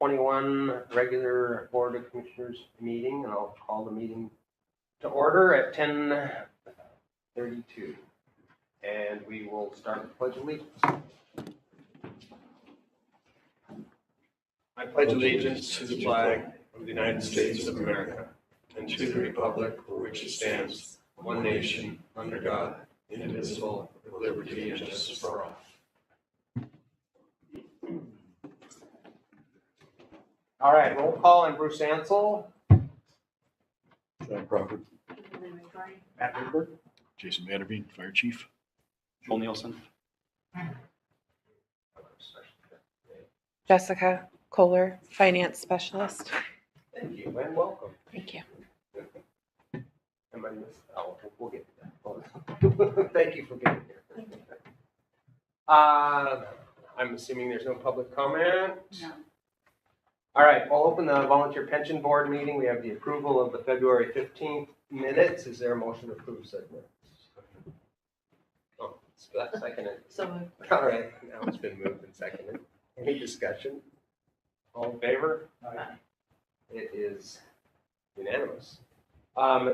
2021 regular Board of Commissioners meeting, and I'll call the meeting to order at 10:32. And we will start with Pledge of Allegiance. I pledge allegiance to the flag of the United States of America and to the republic for which it stands, one nation, under God, indivisible, with liberty and justice for all. All right, roll call on Bruce Ansel. John Crawford. Matt Rupert. Jason Vanderveen, Fire Chief. Joel Nielsen. Jessica Kohler, Finance Specialist. Thank you and welcome. Thank you. Am I missed? Oh, we'll get to that. Thank you for being here. I'm assuming there's no public comment? No. All right, we'll open the Volunteer Pension Board meeting. We have the approval of the February 15th minutes. Is there a motion to approve said minutes? Oh, so that's seconded. So All right, now it's been moved and seconded. Any discussion? All in favor? Aye. It is unanimous.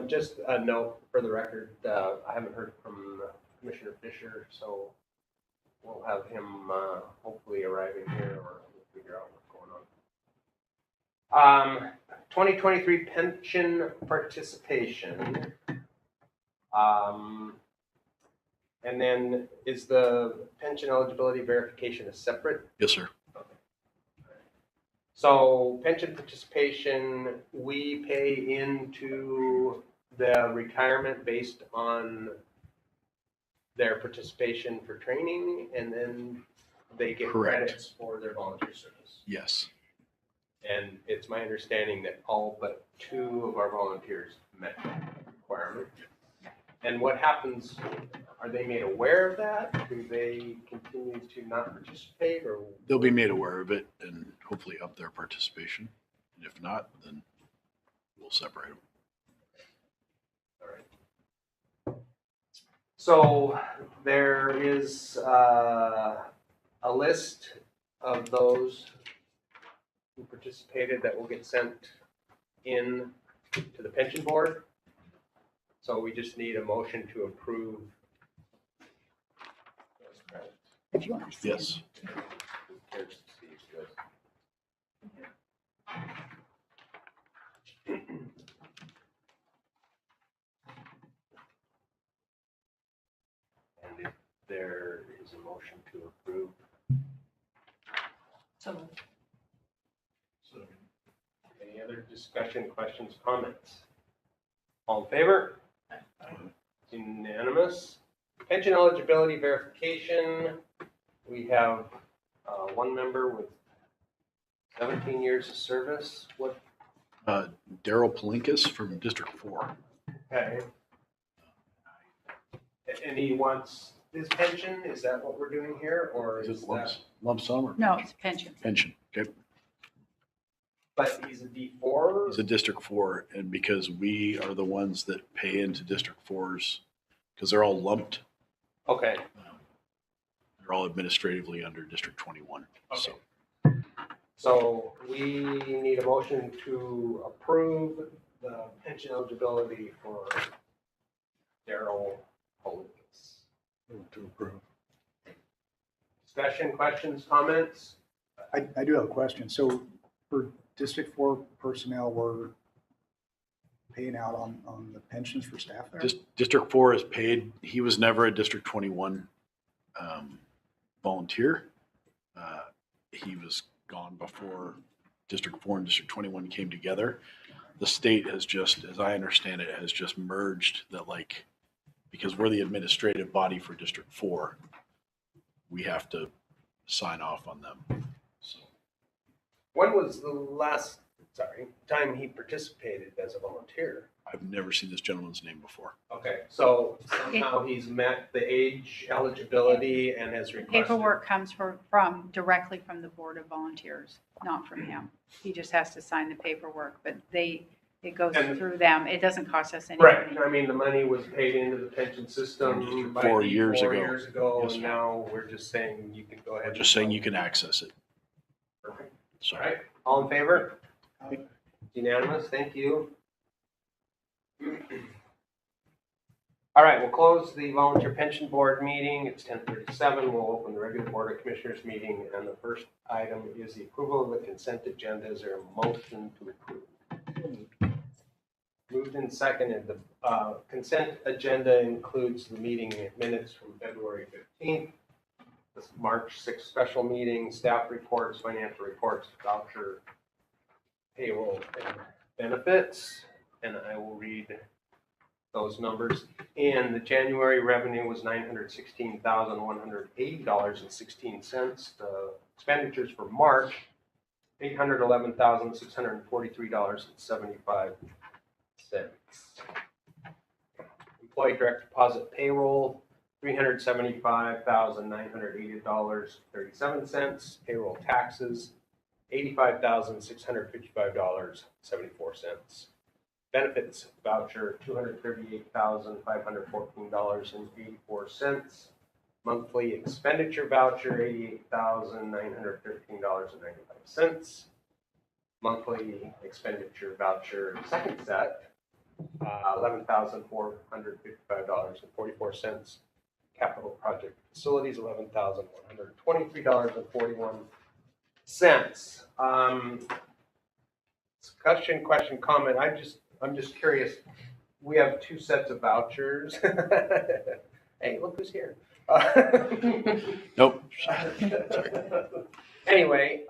Just a note for the record, I haven't heard from Commissioner Fisher, so we'll have him hopefully arriving here, or we'll figure out what's going on. 2023 pension participation. And then is the pension eligibility verification a separate? Yes, sir. So pension participation, we pay into the retirement based on their participation for training, and then they get Correct. credits for their volunteer service. Yes. And it's my understanding that all but 2 of our volunteers met that requirement. And what happens, are they made aware of that? Do they continue to not participate, or? They'll be made aware of it and hopefully up their participation. And if not, then we'll separate them. All right. So there is a list of those who participated that will get sent in to the pension board. So we just need a motion to approve those credits. if you want to see Yes. Who cares to see it, good. And if there is a motion to approve. So Any other discussion, questions, comments? All in favor? It's unanimous. Pension eligibility verification. We have one member with 17 years of service. What? Daryl Palinkas from District 4. Okay. And he wants his pension? Is that what we're doing here, or Is is it that? lump sum or no, it's pension. pension? Okay. But he's a D4? He's a District 4, and because we are the ones that pay into District 4s, because they're all lumped, Okay. they're all administratively under District 21. Okay. So So we need a motion to approve the pension eligibility for Daryl Holiness. To approve. Discussion, questions, comments? I do have a question. So for District 4 personnel, we're paying out on the pensions for staff there? District 4 is paid. He was never a District 21 volunteer. He was gone before District 4 and District 21 came together. The state has just, as I understand it, has just merged that, like, because we're the administrative body for District 4, we have to sign off on them. So When was the last, time he participated as a volunteer? I've never seen this gentleman's name before. Okay, so somehow he's met the age eligibility and has requested. Paperwork comes from directly from the Board of Volunteers, not from him. He just has to sign the paperwork, but it goes And- through them. It doesn't cost us any Right, money. I mean, the money was paid into the pension system by 4 D years 4 ago. years ago, Yes, and sir. now we're just saying you can go ahead. Just saying you can access it. Perfect. All So, right, all in favor? Aye. Unanimous, thank you. All right, we'll close the volunteer pension board meeting. It's 10:37. We'll open the regular board of commissioners meeting, and the first item is the approval of the consent agenda. Is there a motion to approve? Moved and seconded. The consent agenda includes the meeting minutes from February 15th, the March 6th special meeting, staff reports, financial reports, voucher, payroll, and benefits. And I will read those numbers. And the January revenue was $916,180.16. The expenditures for March, $811,643.75. Employee direct deposit payroll, $375,980.37. Payroll taxes, $85,655.74. Benefits voucher, $238,514.84. Monthly expenditure voucher, $88,913.95. Monthly expenditure voucher, second set, $11,455.44. Capital project facilities, $11,123.41. Discussion, question, comment. I'm just curious. We have two sets of vouchers. Hey, look who's here. nope. Anyway,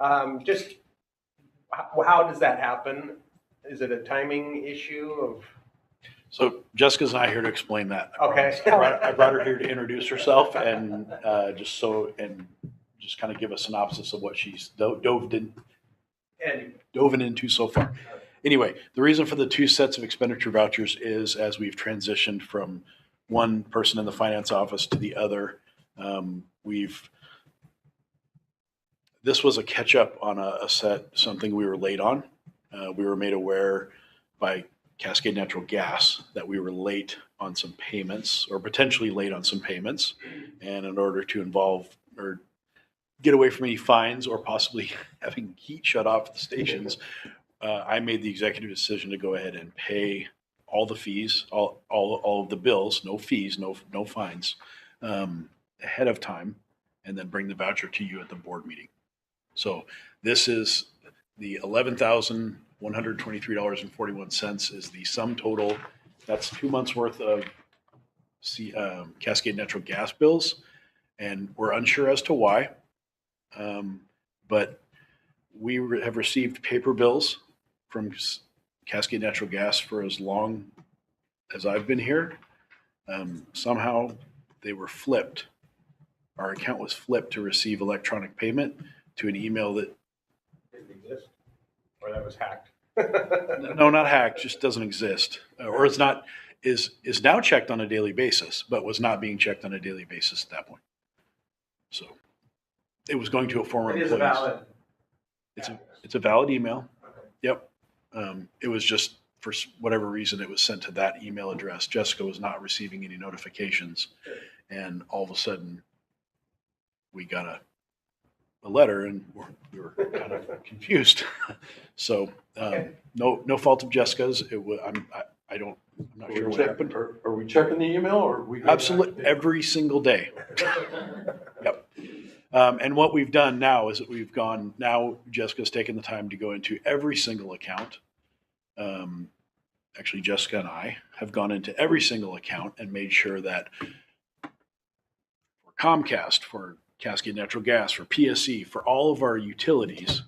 just how does that happen? Is it a timing issue of? So Jessica's not here to explain that. Okay. I brought her here to introduce herself and just kind of give a synopsis of what she's dove into so far. Anyway, the reason for the two sets of expenditure vouchers is as we've transitioned from one person in the finance office to the other, this was a catch up on something we were late on. We were made aware by Cascade Natural Gas that we were late on some payments or potentially late on some payments. And in order to involve or get away from any fines or possibly having heat shut off at the stations, I made the executive decision to go ahead and pay all the fees, all of the bills, no fees, no fines, ahead of time, and then bring the voucher to you at the board meeting. So this is the $11,123.41 is the sum total. That's 2 months worth of Cascade Natural Gas bills, and we're unsure as to why. But we have received paper bills from Cascade Natural Gas for as long as I've been here. Somehow they were flipped. Our account was flipped to receive electronic payment to an email that Didn't exist, or that was hacked. no, not hacked, just doesn't exist, or it's not is now checked on a daily basis, but was not being checked on a daily basis at that point. So it was going to a former It is employee. valid. It's a valid email. Okay. Yep. It was just for whatever reason it was sent to that email address. Jessica was not receiving any notifications, and all of a sudden we got a letter, and we were kind of confused. So no fault of Jessica's. It was I'm not sure what happened. Are we checking the email or we? Absolutely, every single day. Yep. And what we've done now is that now Jessica's taken the time to go into every single account. Actually, Jessica and I have gone into every single account and made sure that for Comcast, for Cascade Natural Gas, for PSE, for all of our utilities,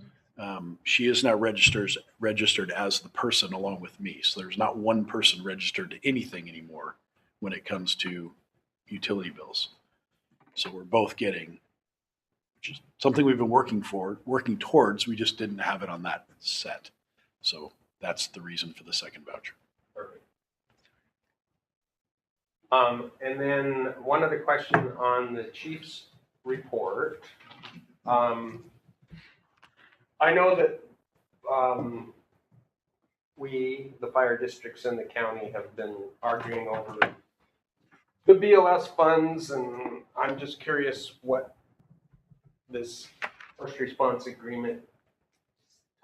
she is now registered as the person along with me. So there's not one person registered to anything anymore when it comes to utility bills. So we're both getting, which is something we've been working towards. We just didn't have it on that set. So that's the reason for the second voucher. Perfect. And then one other question on the chief's report. I know that we, the fire districts in the county, have been arguing over the BLS funds, and I'm just curious what this first response agreement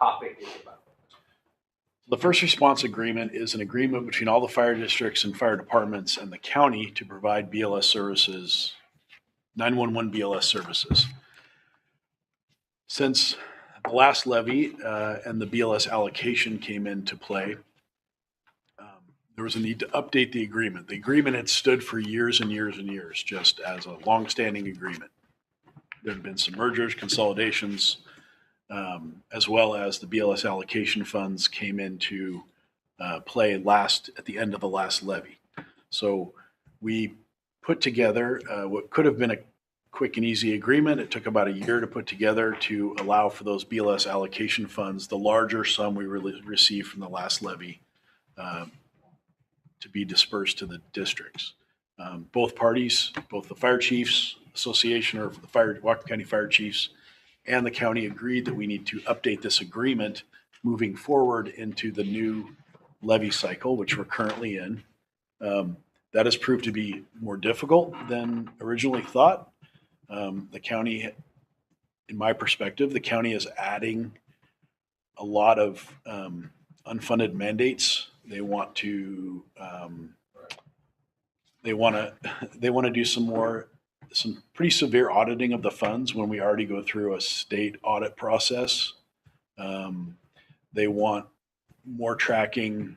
topic is about. The first response agreement is an agreement between all the fire districts and fire departments and the county to provide BLS services, 911 BLS services. Since the last levy and the BLS allocation came into play, there was a need to update the agreement. The agreement had stood for years and years and years, just as a longstanding agreement. There had been some mergers, consolidations, as well as the BLS allocation funds came into play at the end of the last levy. So we put together what could have been a quick and easy agreement. It took about a year to put together to allow for those BLS allocation funds, the larger sum we received from the last levy, to be dispersed to the districts. Both parties, both the Fire Chiefs Association or the Whatcom County Fire Chiefs and the county agreed that we need to update this agreement moving forward into the new levy cycle, which we're currently in. That has proved to be more difficult than originally thought. The county, in my perspective, the county is adding a lot of unfunded mandates. They want to do some pretty severe auditing of the funds when we already go through a state audit process. They want more tracking.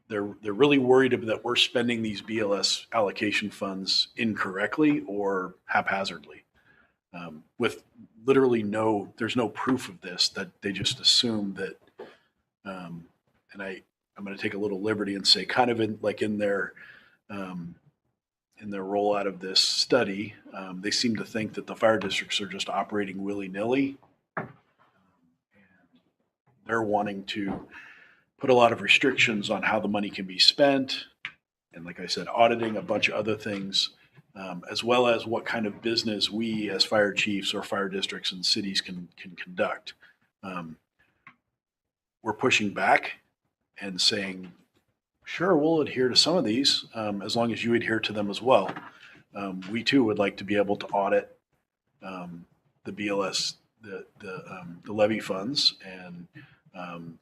They're really worried that we're spending these BLS allocation funds incorrectly or haphazardly, with literally there's no proof of this, that they just assume that, and I'm going to take a little liberty and say kind of in their rollout of this study, they seem to think that the fire districts are just operating willy-nilly. They're wanting to put a lot of restrictions on how the money can be spent. And like I said, auditing a bunch of other things, as well as what kind of business we as fire chiefs or fire districts and cities can conduct. We're pushing back and saying, sure, we'll adhere to some of these as long as you adhere to them as well. We too would like to be able to audit the BLS, the levy funds, and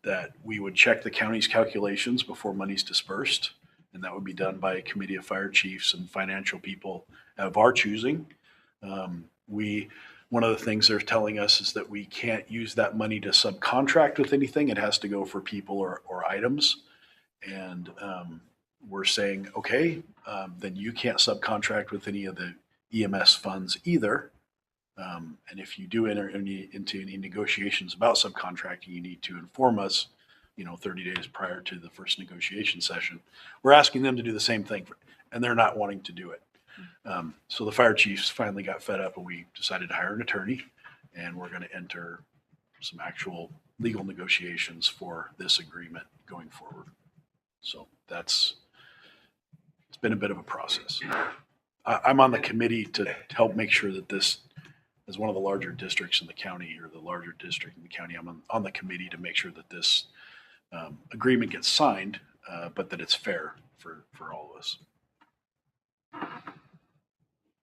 that we would check the county's calculations before money's dispersed. And that would be done by a committee of fire chiefs and financial people of our choosing. One of the things they're telling us is that we can't use that money to subcontract with anything. It has to go for people or items. And we're saying, okay, then you can't subcontract with any of the EMS funds either. And if you do enter into any negotiations about subcontracting, you need to inform us, 30 days prior to the first negotiation session. We're asking them to do the same thing, and they're not wanting to do it. So the fire chiefs finally got fed up, and we decided to hire an attorney, and we're going to enter some actual legal negotiations for this agreement going forward. So it's been a bit of a process. I'm on the committee to help make sure that this, as one of the larger districts in the county, or the larger district in the county, I'm on the committee to make sure that this agreement gets signed, but that it's fair for all of us.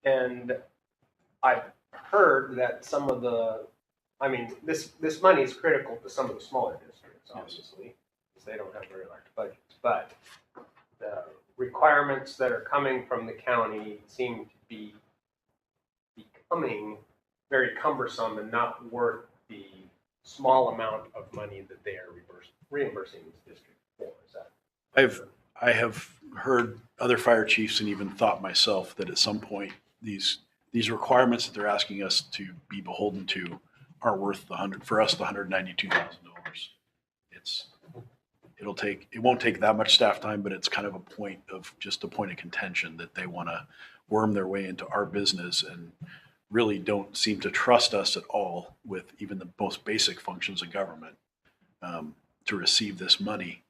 And I've heard that some of this money is critical to some of the smaller districts, obviously, because they don't have very large budgets. But the requirements that are coming from the county seem to be becoming very cumbersome and not worth the small amount of money that they are reimbursing this district for. Is that? I have heard other fire chiefs and even thought myself that at some point these requirements that they're asking us to be beholden to aren't worth the $192,000. It won't take that much staff time, but it's kind of a point of contention that they want to worm their way into our business and really don't seem to trust us at all with even the most basic functions of government to receive this money.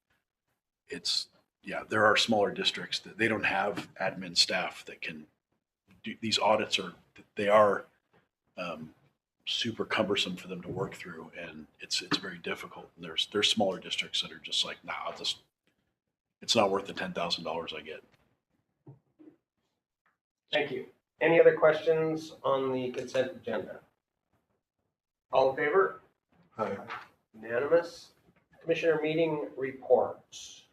There are smaller districts that they don't have admin staff that can do these audits. They are super cumbersome for them to work through, and it's very difficult. And there's smaller districts that are just like, nah, it's not worth the $10,000 I get. Thank you. Any other questions on the consent agenda? All in favor? Hi. Unanimous. Commissioner meeting reports.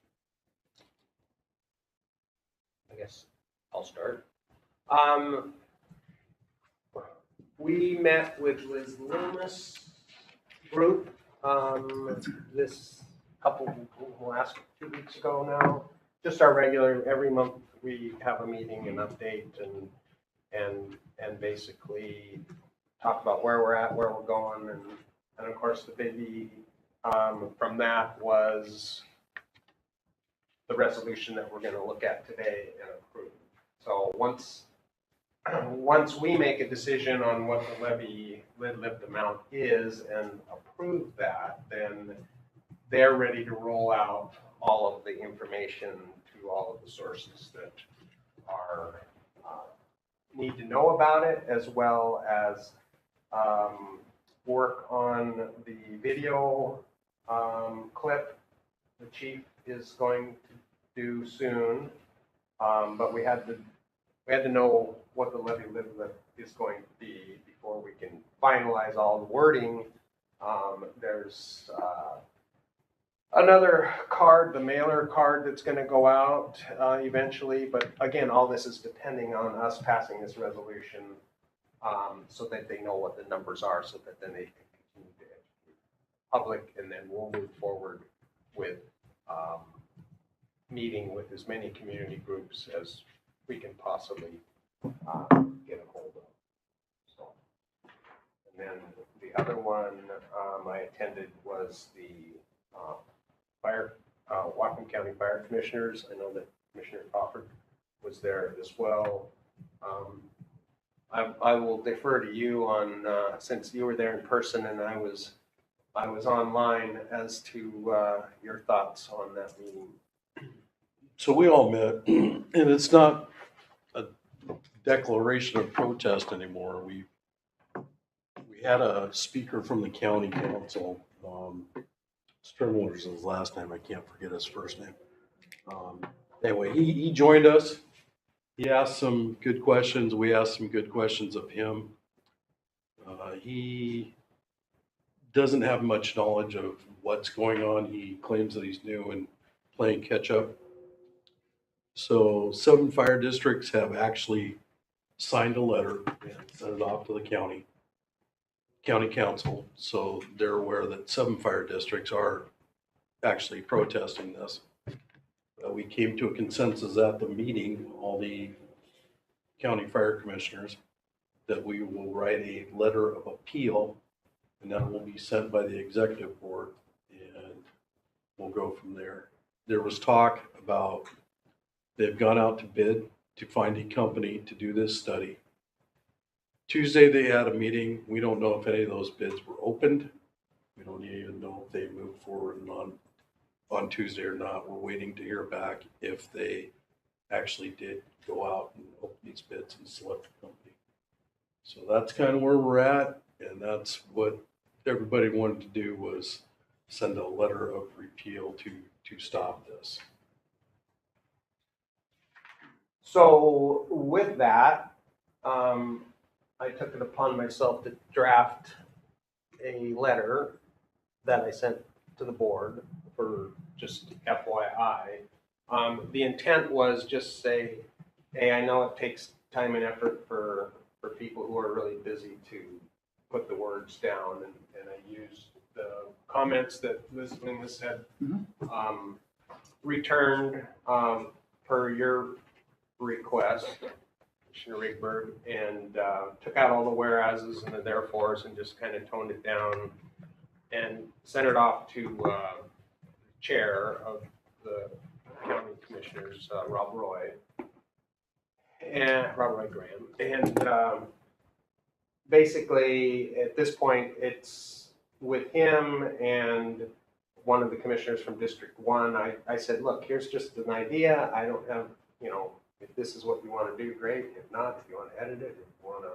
I guess I'll start. We met with Liz Loomis group, this last 2 weeks ago now. Just our regular, every month we have a meeting and update and basically talk about where we're at, where we're going, and of course the biggie from that was the resolution that we're going to look at today and approve. So once we make a decision on what the levy lid-lift amount is and approve that, then they're ready to roll out all of the information to all of the sources that are need to know about it, as well as work on the video clip the chief is going to do soon. But we had to know what the levy lid-lift is going to be before we can finalize all the wording. There's another card, the mailer card, that's going to go out eventually. But again, all this is depending on us passing this resolution so that they know what the numbers are, so that then they can continue to educate the public, and then we'll move forward with meeting with as many community groups as we can possibly get a hold of. So, and then the other one I attended was the Whatcom County Fire Commissioners. I know that Commissioner Crawford was there as well. I will defer to you on since you were there in person and I was online, as to your thoughts on that meeting. So we all met, and it's not a declaration of protest anymore. We had a speaker from the county council. Strimler's his last name. I can't forget his first name. Anyway, he joined us. He asked some good questions. We asked some good questions of him. He doesn't have much knowledge of what's going on. He claims that he's new and playing catch up. So 7 fire districts have actually signed a letter and sent it off to the county council. So they're aware that 7 fire districts are actually protesting this. We came to a consensus at the meeting, all the county fire commissioners, that we will write a letter of appeal, and that will be sent by the executive board, and we'll go from there. There was talk about they've gone out to bid to find a company to do this study. Tuesday, they had a meeting. We don't know if any of those bids were opened. We don't even know if they moved forward on Tuesday or not. We're waiting to hear back if they actually did go out and open these bids and select a company. So that's kind of where we're at, and that's what everybody wanted to do, was send a letter of repeal to stop this. So with that, I took it upon myself to draft a letter that I sent to the board for just FYI. The intent was just say, hey, I know it takes time and effort for people who are really busy to put the words down, and I used the comments that Liz Loomis had returned per your request, Commissioner Rigberg, and took out all the whereases and the therefores and just kind of toned it down and sent it off to the chair of the county commissioners, Robert Roy Graham. And basically, at this point, it's with him and one of the commissioners from District 1. I said, look, here's just an idea. I don't have, if this is what you want to do, great. If not, if you want to edit it, if you want to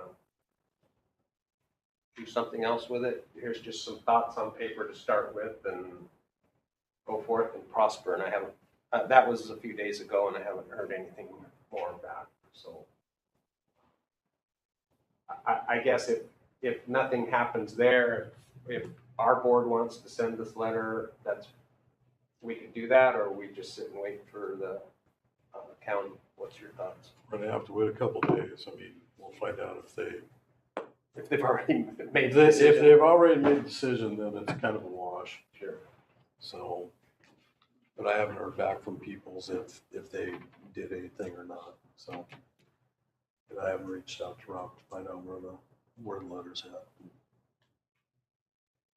do something else with it, here's just some thoughts on paper to start with, and go forth and prosper. And I haven't, that was a few days ago, and I haven't heard anything more back. So I guess if nothing happens there, if our board wants to send this letter, we could do that, or we just sit and wait for the county? What's your thoughts? We're gonna have to wait a couple days. I mean, we'll find out if If they've already made the if decision. they've already made a decision, then it's kind of a wash. Sure. So, but I haven't heard back from Peoples if they did anything or not, so. And I haven't reached out to Rob to find out where the letter's at.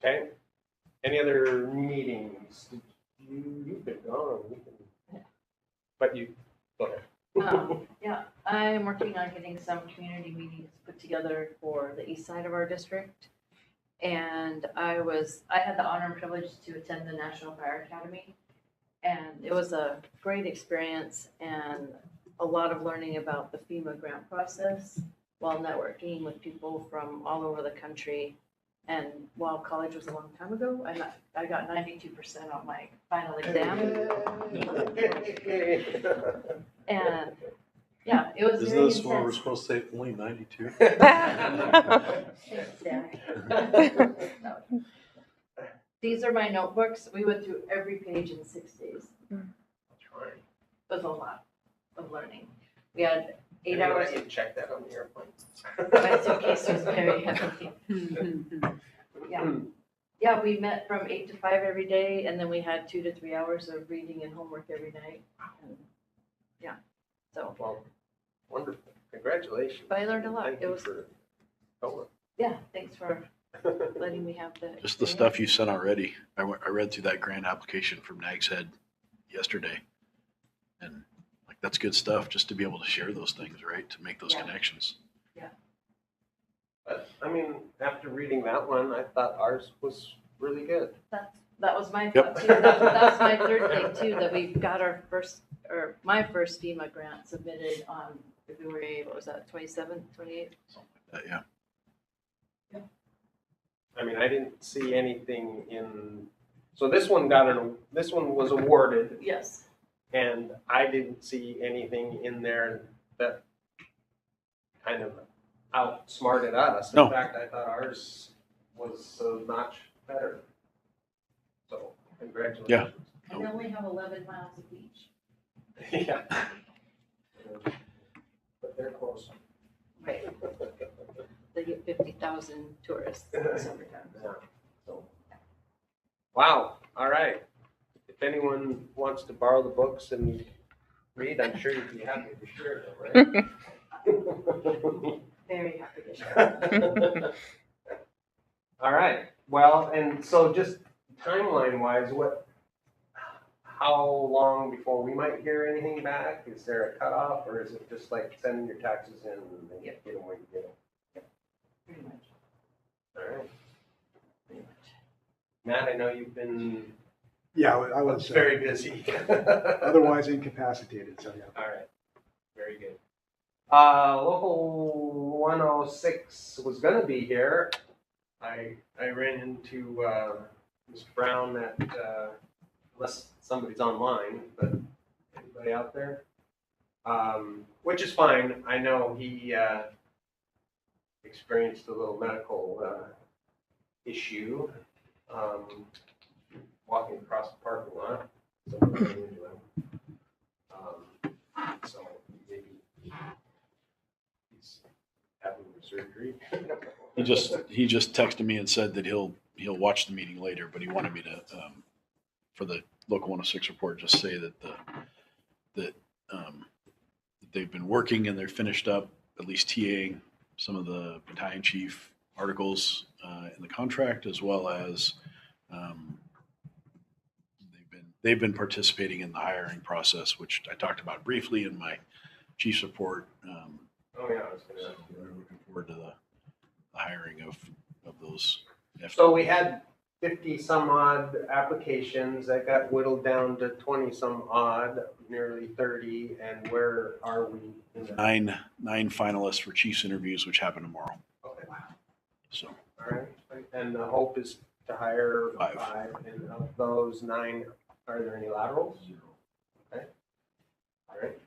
Okay. Any other meetings? You've been gone. But you, go ahead. Yeah, I'm working on getting some community meetings put together for the east side of our district. And I had the honor and privilege to attend the National Fire Academy. And it was a great experience and a lot of learning about the FEMA grant process while networking with people from all over the country. And while college was a long time ago, I got 92% on my final exam. And yeah, it was Isn't very this where we're intense. supposed to say only 92? Thanks, Dad. No. These are my notebooks. We went through every page in 6 days. It was a lot of learning. We had 8 hours. I can check that on the airplane. My suitcase was very heavy. Yeah, we met from 8 to 5 every day, and then we had 2 to 3 hours of reading and homework every night. And, yeah, so, Well, wonderful. Congratulations. but I learned a lot. Thank It you was, for going. yeah, thanks for letting me have the. Just the stuff you sent already. I read through that grant application from Nag's Head yesterday. And like, that's good stuff, just to be able to share those things, right? To make those Yeah. connections. But, I mean, after reading that one, I thought ours was really good. That was my Yep. thought too. That's my third thing too, that we got my first FEMA grant submitted on February, what was that, 27th, 28th? Yeah. I mean, I didn't see anything in, so this one was awarded, Yes. and I didn't see anything in there that kind of outsmarted us. No. In fact, I thought ours was a notch better. So, congratulations. Yeah. And they only have 11 miles of beach. Yeah. But they're close. Right. They get 50,000 tourists in the summertime. Yeah, so. Wow, all right. If anyone wants to borrow the books and read, I'm sure you'd be happy to share them, right? Very happy to share. All right, well, and so just timeline-wise, how long before we might hear anything back? Is there a cutoff, or is it just like sending your taxes in and then get them when you get them? Pretty much. All right. Pretty much. Matt, I know you've been Yeah, I was very busy. otherwise incapacitated, so yeah. All right, very good. Local 106 was gonna be here. I ran into Mr. Brown at, unless somebody's online, but anybody out there? Which is fine. I know he experienced a little medical issue walking across the parking lot. Somebody ran into him. So maybe he's having surgery. He just texted me and said that he'll watch the meeting later, but he wanted me to, for the local 106 report, just say that that they've been working and they're finished up, at least TAing some of the battalion chief articles in the contract, as well as they've been participating in the hiring process, which I talked about briefly in my chief's report. Oh, yeah, I was gonna ask you. We're looking forward to the hiring of those. So we had 50 some odd applications that got whittled down to 20 some odd, nearly 30. And where are we in that? nine finalists for chiefs interviews, which happen tomorrow. Okay. So All right. And the hope is to hire 5. 5. And of those 9, are there any laterals? Okay. All right.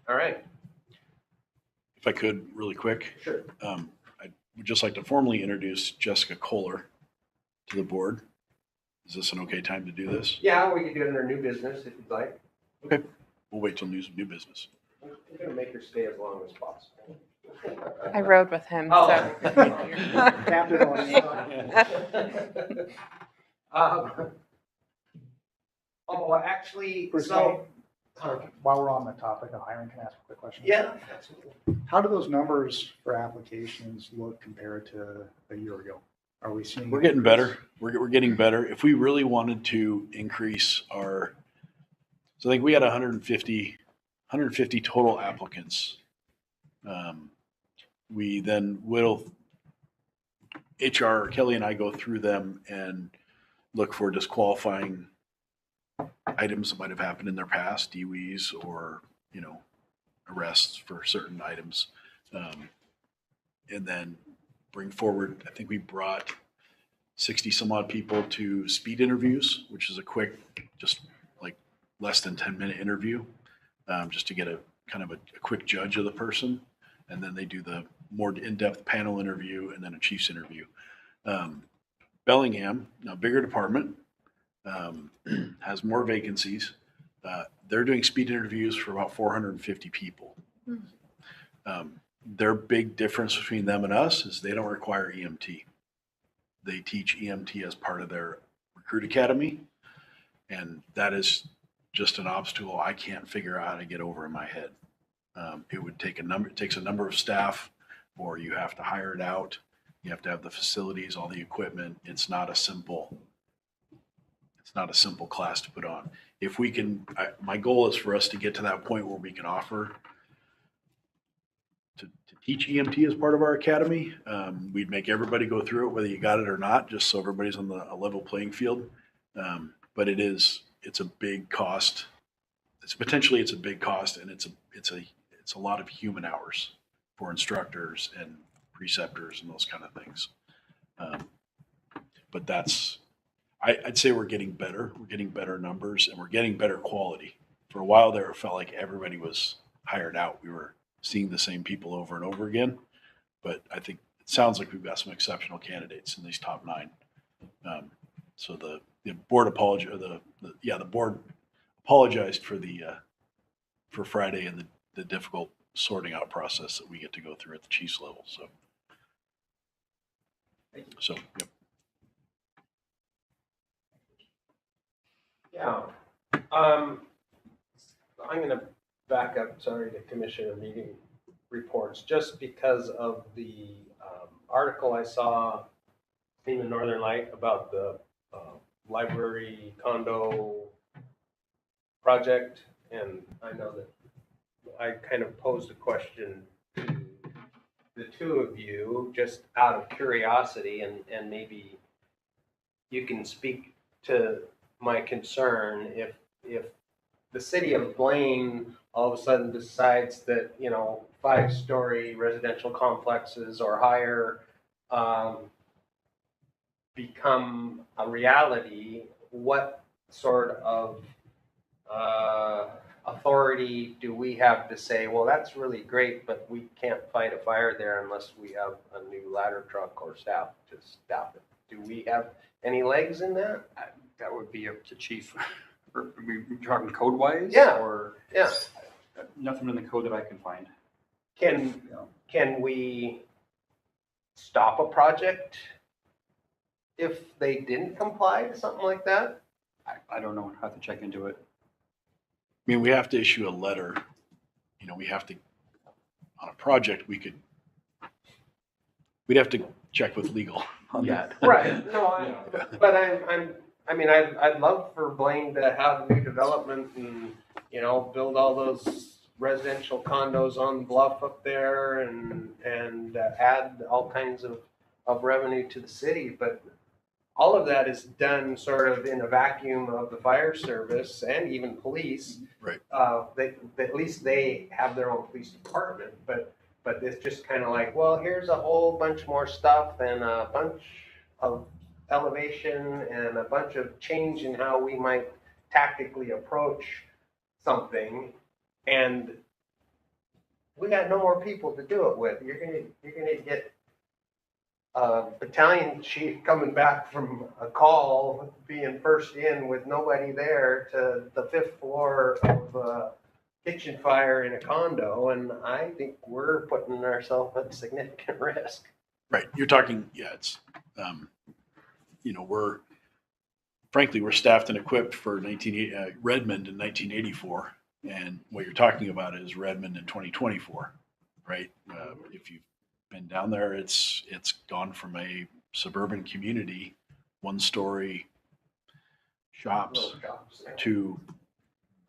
All right. if I could, really quick, Sure. would just like to formally introduce Jessica Kohler to the board. Is this an okay time to do this? Yeah, we could do it under new business if you'd like. Okay, we'll wait till new business. I'm gonna make her stay as long as possible. I rode with him, Oh. so. Captain on Oh, actually, Bruce, so, While we're on the topic of hiring, can I ask a quick question? yeah, absolutely. How do those numbers for applications look compared to a year ago? Are we seeing? We're getting better. We're getting better. If we really wanted to increase our, so I think we had 150 total applicants. We then will, HR, Kelly and I go through them and look for disqualifying items that might have happened in their past, DWIs or, arrests for certain items. And then bring forward, I think we brought 60 some odd people to speed interviews, which is a quick, just like less than 10-minute interview, just to get a kind of a quick judge of the person. And then they do the more in-depth panel interview and then a chief's interview. Bellingham, now bigger department, has more vacancies. They're doing speed interviews for about 450 people. Their big difference between them and us is they don't require EMT. They teach EMT as part of their recruit academy. And that is just an obstacle I can't figure out how to get over in my head. It takes a number of staff, or you have to hire it out. You have to have the facilities, all the equipment. It's not a simple class to put on. If we can, my goal is for us to get to that point where we can offer to teach EMT as part of our academy. We'd make everybody go through it, whether you got it or not, just so everybody's on a level playing field. But it's a big cost. It's a big cost, and it's a lot of human hours for instructors and preceptors and those kind of things. But I'd say we're getting better. We're getting better numbers, and we're getting better quality. For a while there, it felt like everybody was hired out. We were seeing the same people over and over again. But I think it sounds like we've got some exceptional candidates in these top 9. So the board the board apologized for Friday and the difficult sorting out process that we get to go through at the Chiefs level. So yep. Yeah. I'm going to back up, sorry, to Commissioner meeting reports, just because of the article I saw in the Northern Light about the library condo project. And I know that I kind of posed a question to the two of you, just out of curiosity, and maybe you can speak to my concern if the city of Blaine all of a sudden decides that 5-story residential complexes or higher become a reality. What sort of authority do we have to say, well, that's really great, but we can't fight a fire there unless we have a new ladder truck or staff to staff it? Do we have any legs in that? That would be up to chief. Are we talking code wise? Yeah. Or Yeah. nothing in the code that I can find. Can we stop a project if they didn't comply to something like that? I don't know. I have to check into it. I mean, we have to issue a letter. We have to, on a project, we'd have to check with legal on that. Right. No, but I'd love for Blaine to have new development and, build all those residential condos on the bluff up there and add all kinds of revenue to the city. But all of that is done sort of in a vacuum of the fire service and even police. Right. At least they have their own police department, but it's just kind of like, well, here's a whole bunch more stuff and a bunch of elevation and a bunch of change in how we might tactically approach something, and we got no more people to do it with. You're gonna get battalion chief coming back from a call, being first in with nobody there, to the 5th floor of a kitchen fire in a condo, and I think we're putting ourselves at significant risk. Right. You're talking, yeah, it's, frankly, we're staffed and equipped for Redmond in 1984. And what you're talking about is Redmond in 2024, right? If you've been down there, it's gone from a suburban community, 1-story shops, Little shops. to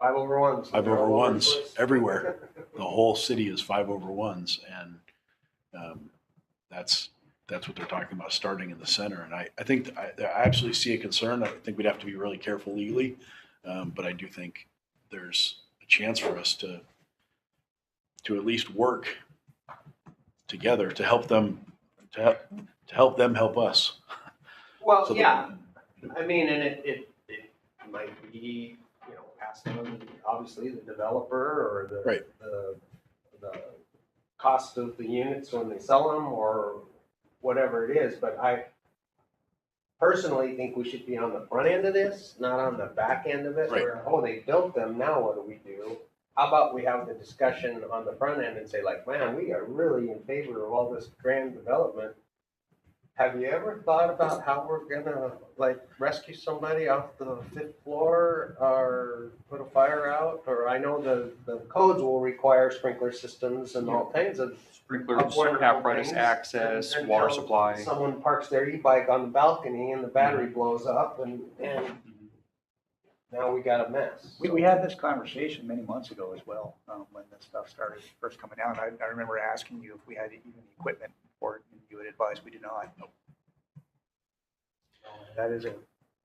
5/1s. 5/1s everywhere. The whole city is 5/1s, and that's what they're talking about, starting in the center. And I think I absolutely see a concern. I think we'd have to be really careful legally, but I do think there's a chance for us to at least work together to help them help them help us. Well, So yeah, I mean, and it might be, passed on, obviously, the developer or the, Right. the cost of the units when they sell them or whatever it is, but I personally think we should be on the front end of this, not on the back end of it, Right. where, oh, they built them, now what do we do? How about we have the discussion on the front end and say like, man, we are really in favor of all this grand development. Have you ever thought about how we're gonna rescue somebody off the 5th floor or put a fire out? Or I know the codes will require sprinkler systems and all kinds of Sprinklers, wonderful apparatus things. access, Until water supply. someone parks their e-bike on the balcony and the battery blows up and now we got a mess. We had this conversation many months ago as well, when this stuff started first coming out. I remember asking you if we had even the equipment for it, and you had advised we did not. That is a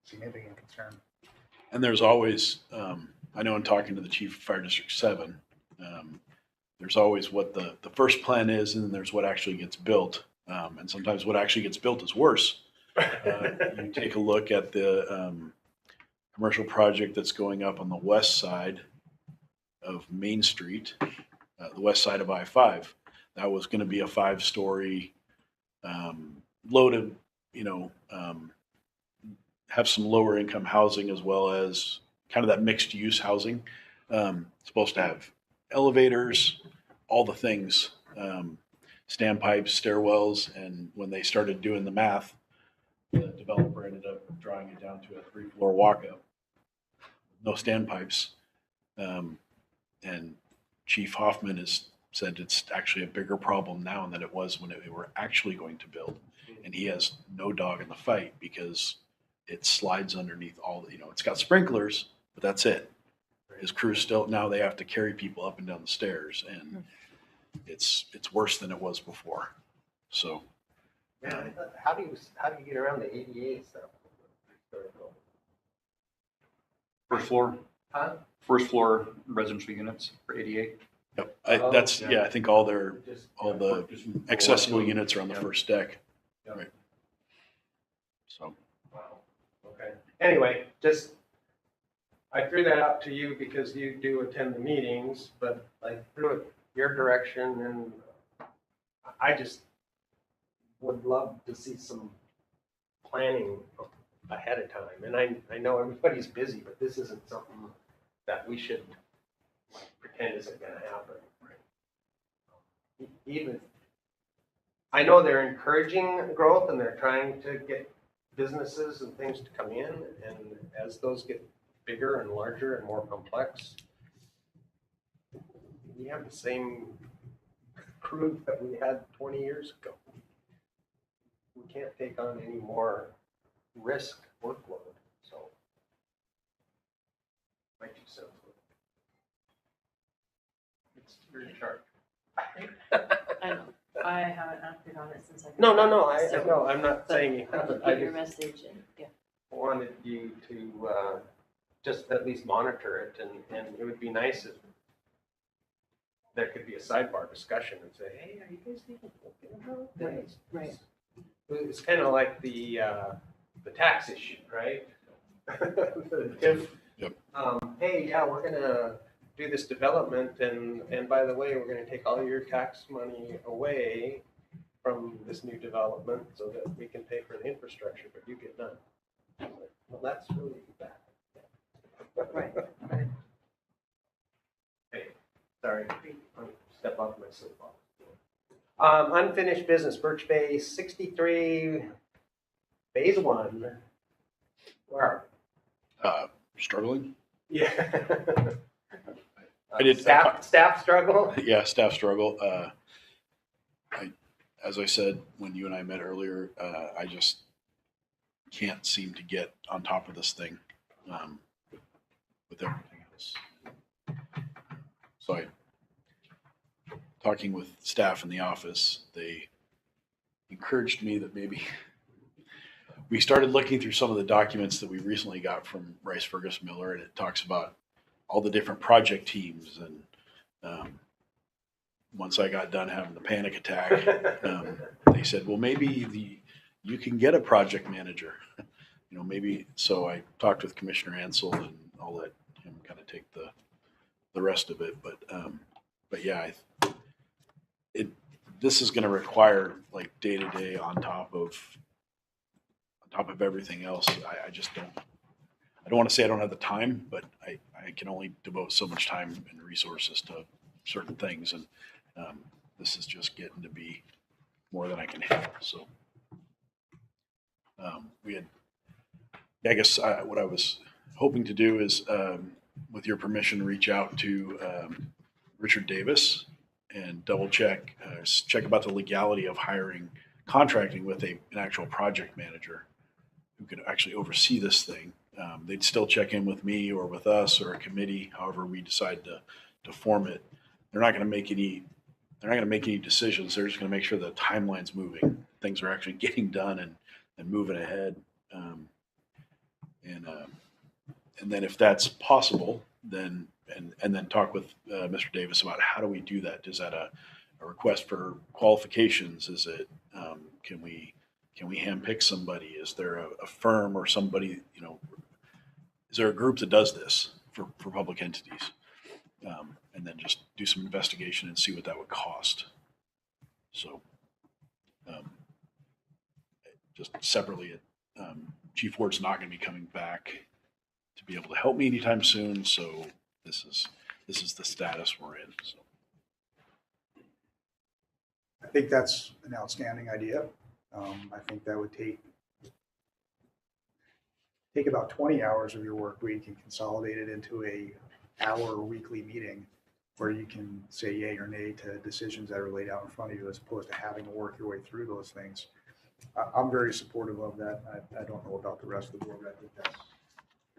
significant concern. And there's always, I know in talking to the chief of Fire District 7, there's always what the first plan is, and then there's what actually gets built. And sometimes what actually gets built is worse. You take a look at the commercial project that's going up on the west side of Main Street, the west side of I-5. That was going to be a 5-story, loaded, have some lower income housing as well as kind of that mixed use housing. Supposed to have elevators, all the things, standpipes, stairwells. And when they started doing the math, the developer ended up drawing it down to a 3-floor walk-up, no standpipes. And Chief Hoffman has said it's actually a bigger problem now than it was when they were actually going to build. And he has no dog in the fight because it slides underneath all the, it's got sprinklers, but that's it. His crew still, now they have to carry people up and down the stairs, and it's worse than it was before. So. Man, how do you get around the ADA stuff? First floor, Huh? first floor residential units for 88. Yep. Oh, I think all the Just accessible walking. units are on the first deck. Yeah. Right. So. Wow. Okay. Anyway, I threw that out to you because you do attend the meetings, but I threw it your direction, and I just would love to see some planning ahead of time. And I know everybody's busy, but this isn't something that we should pretend isn't going to happen. Even, I know they're encouraging growth and they're trying to get businesses and things to come in, and as those get bigger and larger and more complex, we have the same crew that we had 20 years ago. We can't take on any more risk workload, so my 2 cents. It's very sharp. I know. I haven't acted on it since I. No, I So- know, I'm not but saying you I'll haven't. get I your just message and, yeah. wanted you to just at least monitor it, and it would be nice if there could be a sidebar discussion and say, hey, are you guys thinking about this? Right. It's kind of like the tax issue, right? The TIF. Yep. Hey, yeah, we're gonna do this development, and by the way, we're gonna take all your tax money away. from this new development so that we can pay for the infrastructure, but you get none. Well, that's really bad. Right. Hey, sorry, I'll step off my soapbox. Unfinished business, Birch Bay 63, phase 1. Where are Struggling? we? Yeah. I did- Staff struggle? Yeah, staff struggle. As I said, when you and I met earlier, I just can't seem to get on top of this thing with everything else. So talking with staff in the office, they encouraged me that maybe we started looking through some of the documents that we recently got from Rice Fergus Miller, and it talks about all the different project teams. And once I got done having the panic attack, they said, well, maybe you can get a project manager, maybe. So I talked with Commissioner Ansel, and I'll let him kind of take the rest of it. But yeah, this is going to require like day to day on top of everything else. I just I don't want to say I don't have the time, but I can only devote so much time and resources to certain things. And this is just getting to be more than I can handle. So I guess what I was hoping to do is, with your permission, reach out to Richard Davis and double check about the legality of contracting with an actual project manager who could actually oversee this thing. They'd still check in with me or with us or a committee, however we decide to form it. They're not going to make any decisions. They're just going to make sure the timeline's moving, things are actually getting done and moving ahead. And then if that's possible, then talk with Mr. Davis about how do we do that? Is that a request for qualifications? Is it can we handpick somebody? Is there a firm or somebody, is there a group that does this for public entities? And then just do some investigation and see what that would cost. So just separately, Chief Ward's not going to be coming back to be able to help me anytime soon. So this is the status we're in. So I think that's an outstanding idea. I think that would take about 20 hours of your work week and consolidate it into a hour weekly meeting where you can say yay or nay to decisions that are laid out in front of you, as opposed to having to work your way through those things. I'm very supportive of that. I don't know about the rest of the board. I think that's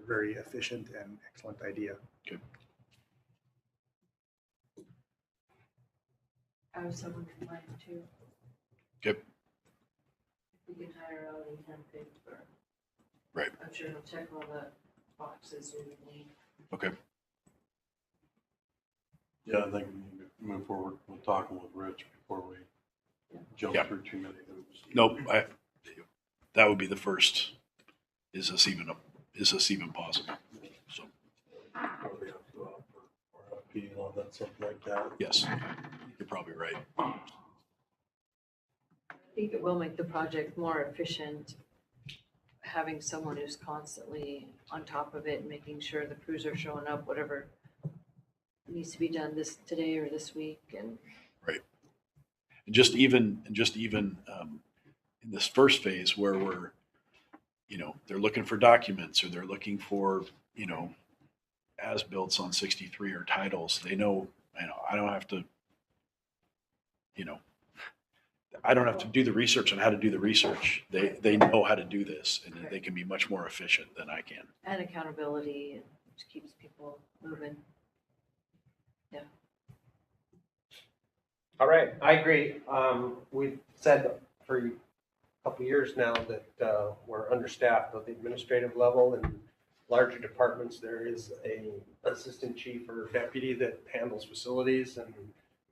a very efficient and excellent idea. good. I have someone in mind too. Good. If we can hire out in handpick or. Right. I'm sure he'll check all the boxes we would need. Okay. Yeah, I think we need to move forward with talking with Rich before we jump Yeah. through too many hoops. Nope. That would be the first. Is this even possible? So Probably have to go out for RFP and all that, something like that. yes, you're probably right. I think it will make the project more efficient, having someone who's constantly on top of it, making sure the crews are showing up, whatever needs to be done today or this week. And And just even in this first phase where we're, they're looking for documents or they're looking for, as-built on 63 or titles. They know, I don't have to, I don't have to do the research on how to do the research. They know how to do this, and they can be much more efficient than I can. and accountability, and just keeps people moving. All right, I agree. We've said for a couple of years now that we're understaffed at the administrative level. In larger departments, there is a assistant chief or deputy that handles facilities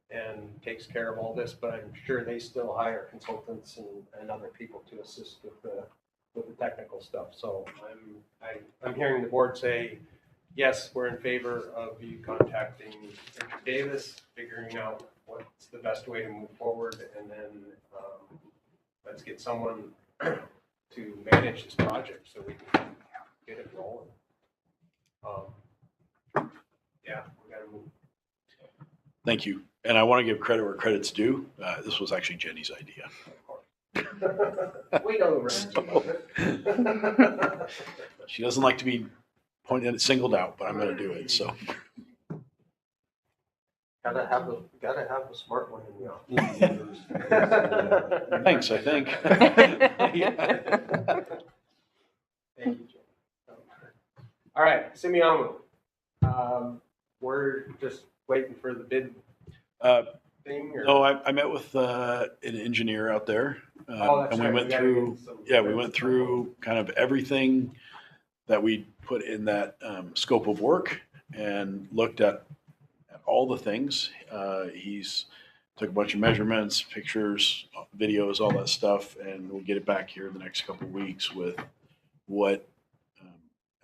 and takes care of all this, but I'm sure they still hire consultants and other people to assist with the technical stuff. So I'm hearing the board say, yes, we're in favor of you contacting Richard Davis, figuring out what's the best way to move forward, and then let's get someone to manage this project so we can get it rolling. Yeah, we gotta move. Thank you. And I want to give credit where credit's due. This was actually Jenny's idea. We know the rest of it. She doesn't like to be pointed singled out, but I'm going to do it. So Gotta have the smart one in the office. thanks, I think. Thank you, Jim. All right, Simeon, we're just waiting for the bid thing. Or? No, I met with an engineer out there, That's and we right. went gotta through. get some- Yeah, we went through kind of everything that we put in that scope of work and looked at all the things. He's took a bunch of measurements, pictures, videos, all that stuff, and we'll get it back here in the next couple of weeks with what.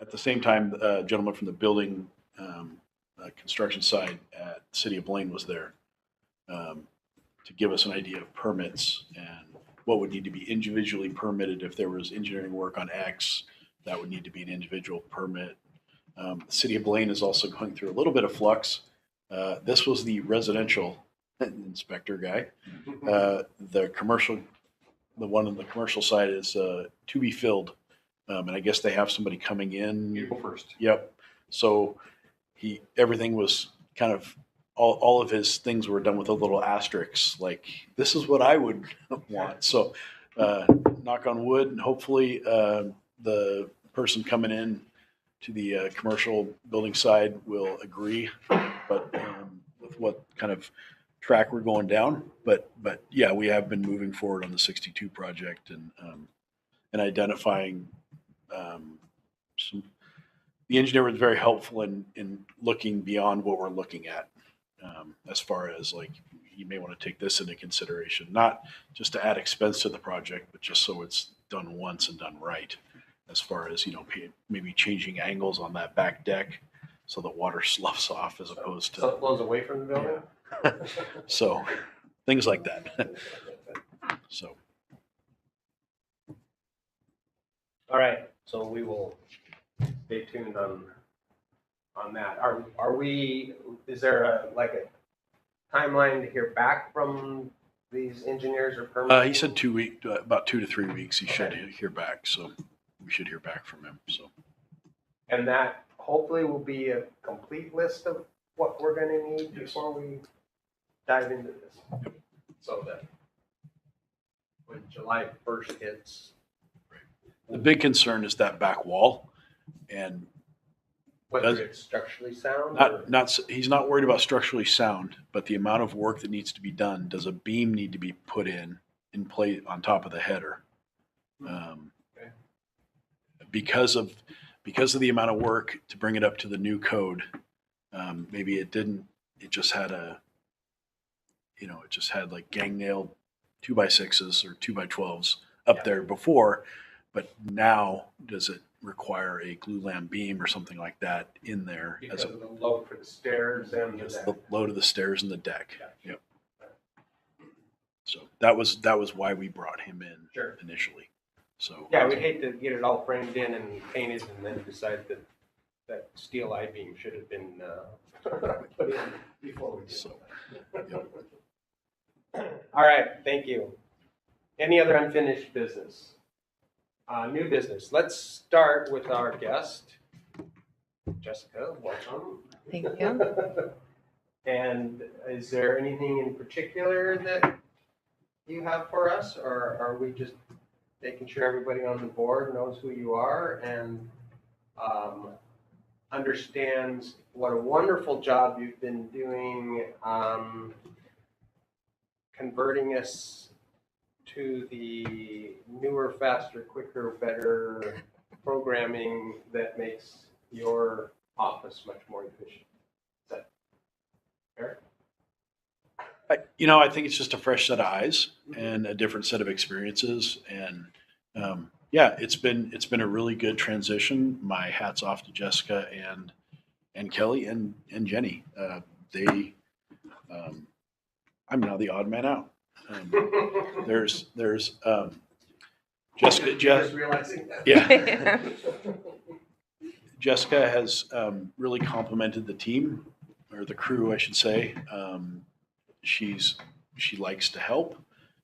At the same time, a gentleman from the building construction side at City of Blaine was there to give us an idea of permits and what would need to be individually permitted. If there was engineering work on X, that would need to be an individual permit. The City of Blaine is also going through a little bit of flux. This was the residential inspector guy. The commercial, the one on the commercial side is to be filled. And I guess they have somebody coming in. You go first. Yep. So everything was kind of, all of his things were done with a little asterisk, like, this is what I would want. So knock on wood, and hopefully the person coming in to the commercial building side will agree, but with what kind of track we're going down. But yeah, we have been moving forward on the 62 project and identifying the engineer was very helpful in looking beyond what we're looking at, as far as like, you may want to take this into consideration, not just to add expense to the project, but just so it's done once and done right. As far as, maybe changing angles on that back deck so the water sloughs off as opposed So it to, flows away from the building? so things like that. So. All right, so we will stay tuned on that. Are we, is there a timeline to hear back from these engineers or permits? He said about 2 to 3 weeks he should hear back. So we should hear back from him. So. And that hopefully will be a complete list of what we're gonna need before we dive into this. Yep. So that when July 1st hits. The big concern is that back wall, and Whether it's structurally sound or? he's not worried about structurally sound, but the amount of work that needs to be done. Does a beam need to be put in place on top of the header? Okay. Because of the amount of work to bring it up to the new code, maybe it didn't. It just had like gang nailed 2x6s or 2x12s up there before. But now, does it require a glue lam beam or something like that in there? Because of the load for the stairs and the Yes, deck. the load of the stairs and the deck. Yeah. Yep. So that was why we brought him in Sure. initially. So Yeah, we'd hate to get it all framed in and painted and then decide that steel I-beam should have been put in before we did. So, All right, thank you. Any other unfinished business? New business. Let's start with our guest, Jessica. Welcome. Thank you. And is there anything in particular that you have for us, or are we just making sure everybody on the board knows who you are and understands what a wonderful job you've been doing converting us to the newer, faster, quicker, better programming that makes your office much more efficient? Is that fair? I think it's just a fresh set of eyes and a different set of experiences. And yeah, it's been a really good transition. My hat's off to Jessica and Kelly and Jenny. I'm now the odd man out. There's Jessica, Just realizing that. yeah. Jessica has really complimented the team, or the crew, I should say. She likes to help.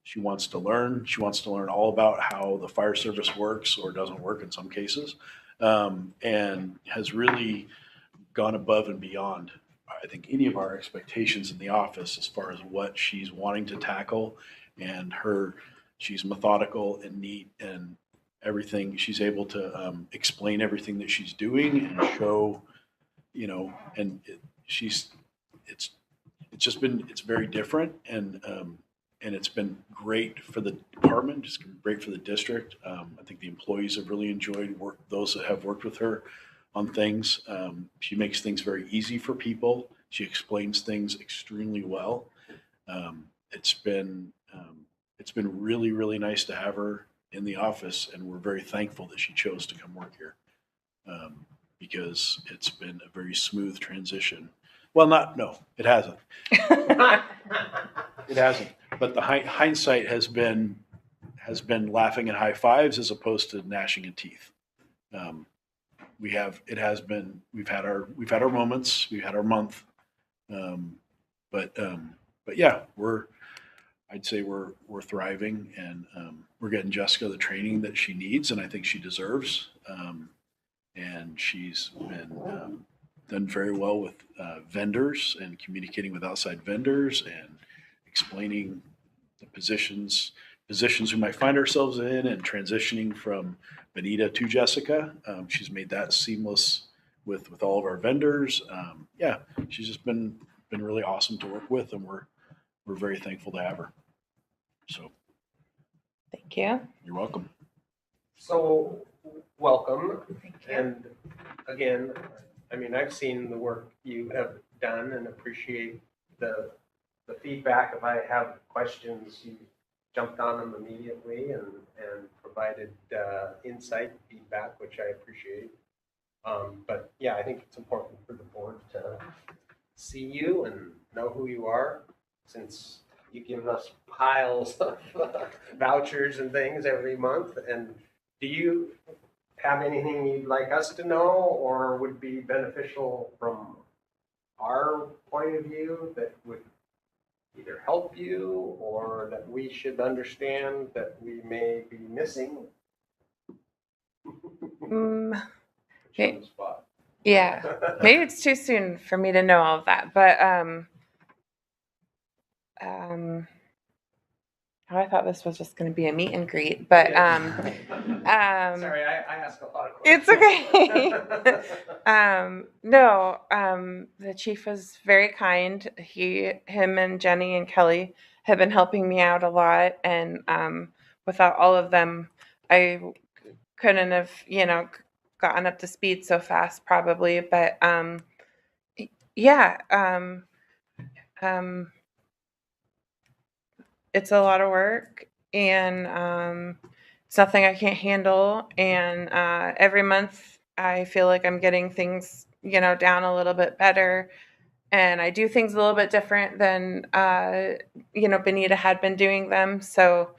She wants to learn. She wants to learn all about how the fire service works or doesn't work in some cases, and has really gone above and beyond, I think, any of our expectations in the office as far as what she's wanting to tackle. And she's methodical and neat, and everything. She's able to explain everything that she's doing and show, and it's very different, and it's been great for the department. It's been great for the district. I think the employees have really enjoyed those that have worked with her on things. She makes things very easy for people. She explains things extremely well. It's been really, really nice to have her in the office, and we're very thankful that she chose to come work here, because it's been a very smooth transition. Well, no, it hasn't. It hasn't. But the hindsight has been laughing at high fives as opposed to gnashing of teeth. We've had our moments, we've had our month, but yeah, I'd say we're thriving, and we're getting Jessica the training that she needs, and I think she deserves. And she's been done very well with vendors, and communicating with outside vendors, and explaining the positions we might find ourselves in, and transitioning from Benita to Jessica. She's made that seamless with all of our vendors. Yeah, she's just been really awesome to work with, and we're very thankful to have her. So Thank you. you're welcome. So, welcome. Thank you. And again, I mean, I've seen the work you have done and appreciate the feedback. If I have questions, you jumped on them immediately and provided insight, feedback, which I appreciate. But yeah, I think it's important for the board to see you and know who you are, since you give us piles of vouchers and things every month. And do you have anything you'd like us to know, or would be beneficial from our point of view that would either help you or that we should understand that we may be missing? Put you on the spot. Yeah, maybe it's too soon for me to know all of that, but I thought this was just going to be a meet and greet, but Sorry, I ask a lot of it's questions. okay. No, the chief was very kind. Him and Jenny and Kelly have been helping me out a lot, and without all of them, I couldn't have, gotten up to speed so fast probably. But yeah, it's a lot of work, and it's nothing I can't handle. And every month I feel like I'm getting things, down a little bit better. And I do things a little bit different than, Benita had been doing them. So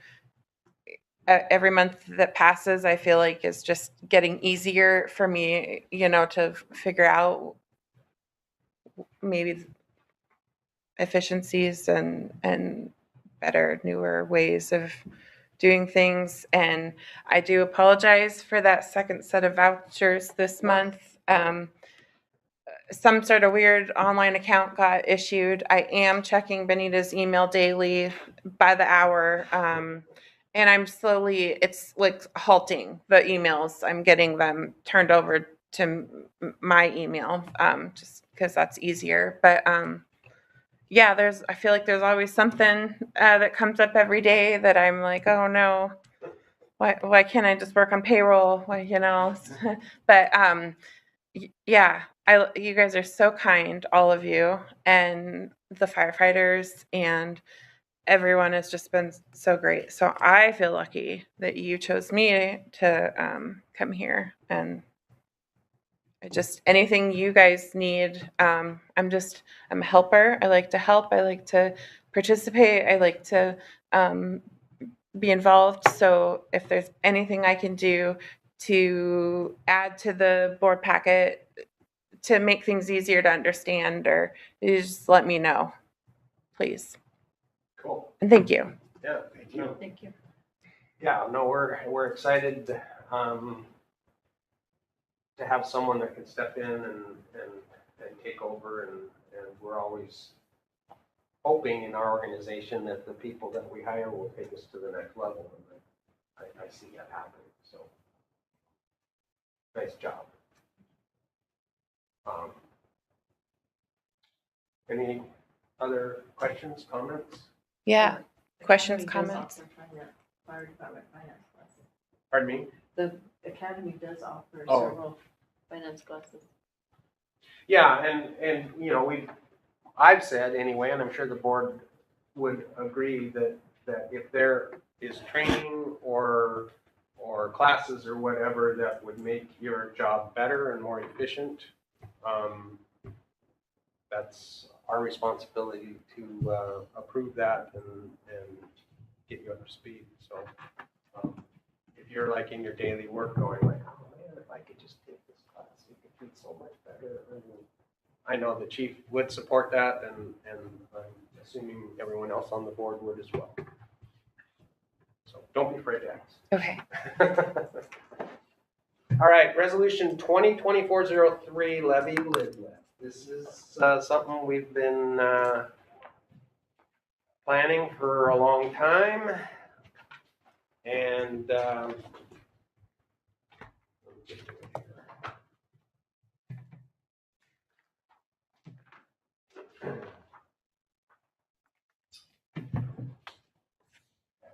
every month that passes, I feel like is just getting easier for me, to figure out maybe efficiencies and better, newer ways of doing things. And I do apologize for that second set of vouchers this month. Some sort of weird online account got issued. I am checking Benita's email daily by the hour. And I'm it's like halting the emails. I'm getting them turned over to my email, just because that's easier. But yeah, I feel like there's always something that comes up every day that I'm like, oh no, why can't I just work on payroll? But yeah, you guys are so kind, all of you, and the firefighters, and everyone has just been so great. So I feel lucky that you chose me to come here, and anything you guys need. I'm a helper. I like to help. I like to participate. I like to be involved. So if there's anything I can do to add to the board packet to make things easier to understand, or you just let me know, please. Cool. And thank you. Yeah, thank you. Thank you. Yeah, no, we're excited to have someone that can step in and take over, and we're always hoping in our organization that the people that we hire will take us to the next level, and I see that happening, so nice job. Any other questions, comments? Yeah. Questions, Academy does comments? offer fire department finance classes. Pardon me? The academy does offer Oh. several finance classes. Yeah, and you know, I've said anyway, and I'm sure the board would agree that if there is training or classes or whatever that would make your job better and more efficient, that's our responsibility to approve that and get you up to speed. So if you're like in your daily work going like, oh man, if I could just take this class, it could be so much better. I know the chief would support that, and I'm assuming everyone else on the board would as well. So don't be afraid to ask. Okay. All right, resolution 2024-03, levy lid lift. This is something we've been planning for a long time, and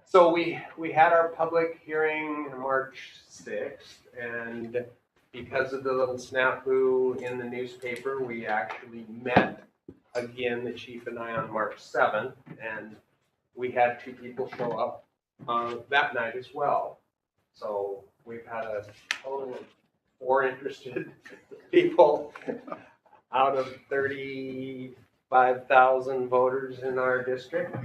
so we had our public hearing March 6th, and because of the little snafu in the newspaper, we actually met again, the chief and I, on March 7th, and we had 2 people show up that night as well. So we've had a total of 4 interested people out of 35,000 voters in our district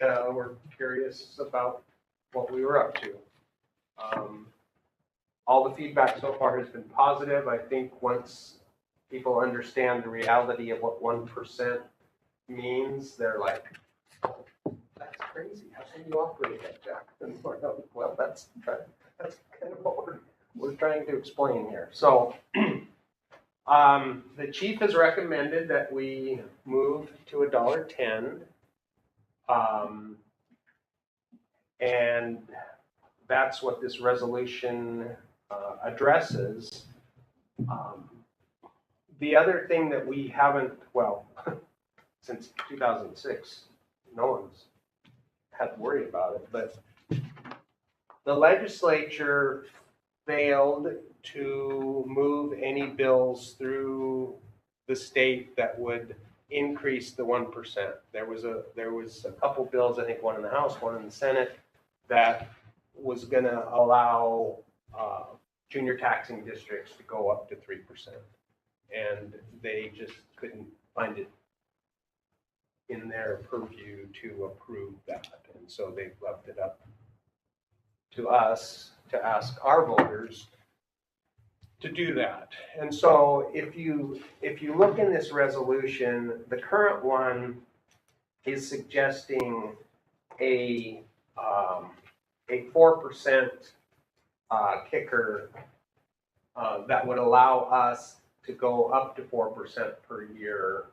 that were curious about what we were up to. All the feedback so far has been positive. I think once people understand the reality of what 1% means, they're like, oh, that's crazy. How can you operate like that? And we're like, well, that's kind of what we're trying to explain here. So the chief has recommended that we move to $1.10. And that's what this resolution addresses. The other thing that we haven't, well, since 2006, no one's had to worry about it, but the legislature failed to move any bills through the state that would increase the 1%. There was a couple bills, I think one in the House, one in the Senate, that was going to allow junior taxing districts to go up to 3%. And they just couldn't find it in their purview to approve that. And so they left it up to us to ask our voters to do that. And so if you look in this resolution, the current one is suggesting a 4% kicker that would allow us to go up to 4% per year,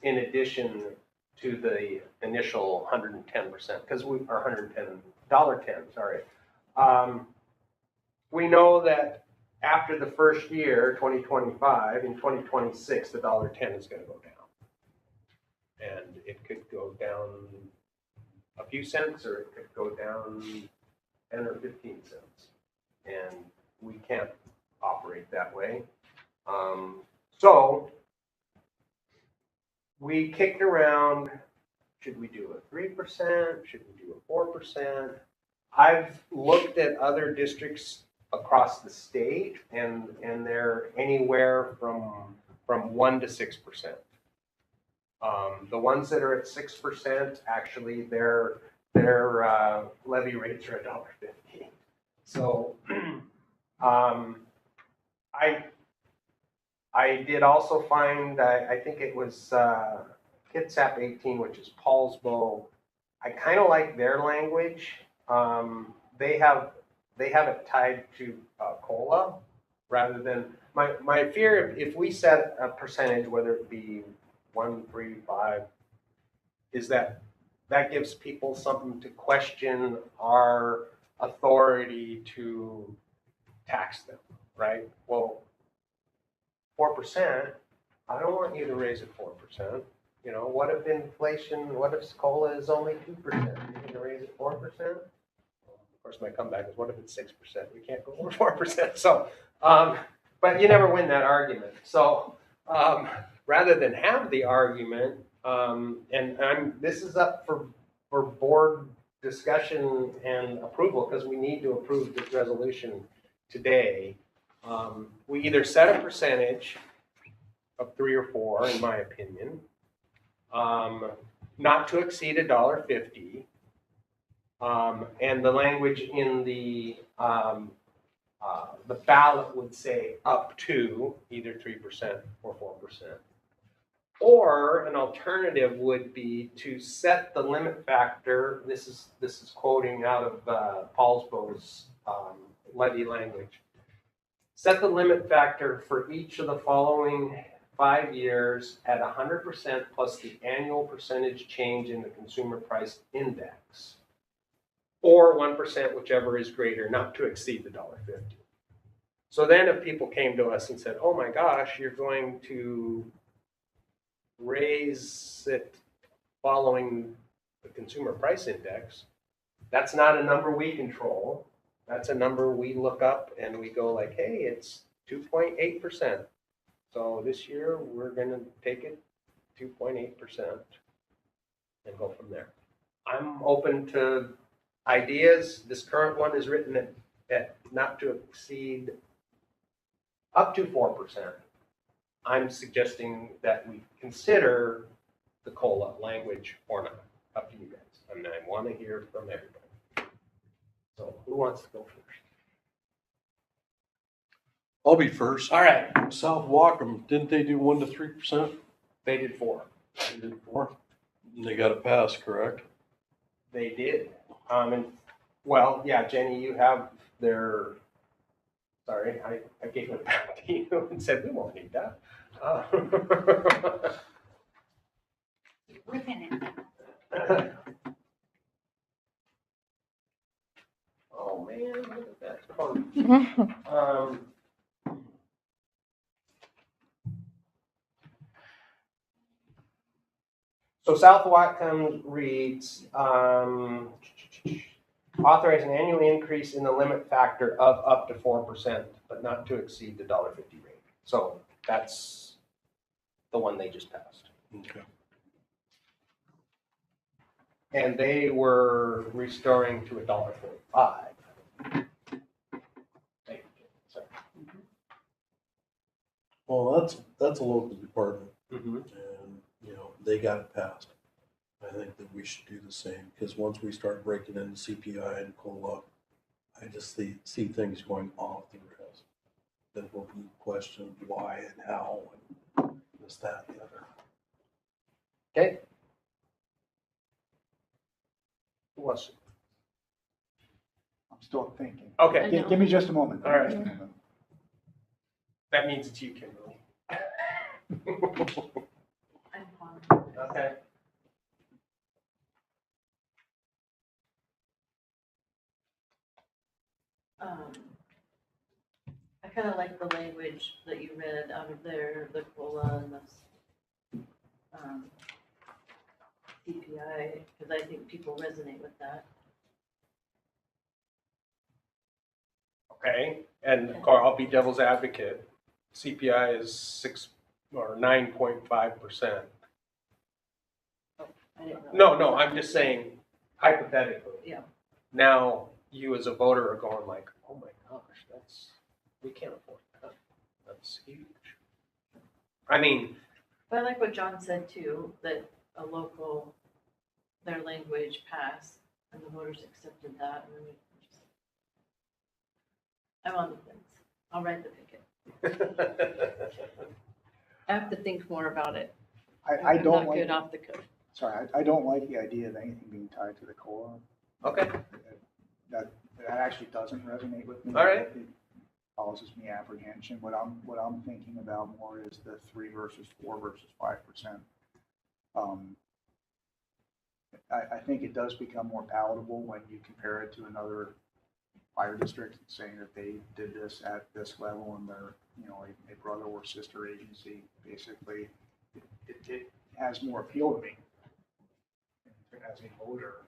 in addition to the initial 110%, because we are $110, sorry. We know that after the first year, 2025, in 2026, the $1.10 is going to go down, and it could go down a few cents, or it could go down 10 or 15 cents, and we can't operate that way. So we kicked around, should we do a 3%? Should we do a 4%? I've looked at other districts across the state, and they're anywhere from 1 to 6%. The ones that are at 6%, actually, their levy rates are $1.50. So, I did also find, I think it was Kitsap 18, which is Paulsbo. I kind of like their language. They have it tied to COLA rather than, my fear, if we set a percentage, whether it be 1, 3, 5, is that gives people something to question our authority to tax them, right? Well, 4%, I don't want you to raise it 4%. You know, what if inflation, what if COLA is only 2%? You're going to raise it 4%? Of course, my comeback is, what if it's 6%? We can't go over 4%. So, but you never win that argument. So, rather than have the argument, this is up for board discussion and approval, because we need to approve this resolution today. We either set a percentage of 3 or 4, in my opinion, not to exceed $1.50, and the language in the ballot would say up to either 3% or 4%. Or an alternative would be to set the limit factor. This is quoting out of Paulsbo's levy language. Set the limit factor for each of the following 5 years at 100% plus the annual percentage change in the consumer price index, or 1%, whichever is greater, not to exceed the $1.50. So then if people came to us and said, oh my gosh, you're going to raise it following the consumer price index, that's not a number we control. That's a number we look up and we go like, hey, it's 2.8%. So this year we're going to take it 2.8% and go from there. I'm open to ideas. This current one is written at not to exceed up to 4%. I'm suggesting that we consider the COLA language or not. Up to you guys. I mean, I want to hear from everybody. So who wants to go first? I'll be first. All right. South Wacom, didn't they do 1 to 3%? They did 4. They did 4. And they got it passed, correct? They did. And well, yeah, Jenny, you have their. Sorry, I gave it back to you and said we won't need that. Within it. Oh man, look at that. So South Whatcom reads, authorize an annual increase in the limit factor of up to 4%, but not to exceed the $1.50 rate. So that's the one they just passed. Okay. And they were restoring to $1.45. Sorry. Well, that's a local department, Mm-hmm. and they got it passed. I think that we should do the same, because once we start breaking into CPI and COLA, I just see things going off the rails. Then we'll be questioned why and how and this, that, and the other. Okay. Who wants to? I'm still thinking. Okay, Give me just a moment. All right. that means it's you, Kimberly. I'm fine. Okay. I kind of like the language that you read out of there, the COLA and the CPI, because I think people resonate with that. Okay, and Carl, I'll be devil's advocate. CPI is 6 or 9.5%. I didn't know. No, I'm just saying hypothetically. Yeah. Now you as a voter are going like, oh my gosh, we can't afford that. That's huge. I mean, But I like what John said too, that a local, their language passed and the voters accepted that. And then we just, I'm on the fence. I'll write the picket. I have to think more about it. I I'm don't not good like, off the code. sorry, I don't like the idea of anything being tied to the COLA. Okay, That actually doesn't resonate with me. All right. It causes me apprehension. What I'm thinking about more is the 3 versus 4 versus 5%. I think it does become more palatable when you compare it to another fire district, saying that they did this at this level and they're, you know, a brother or sister agency. Basically, it has more appeal to me as a voter.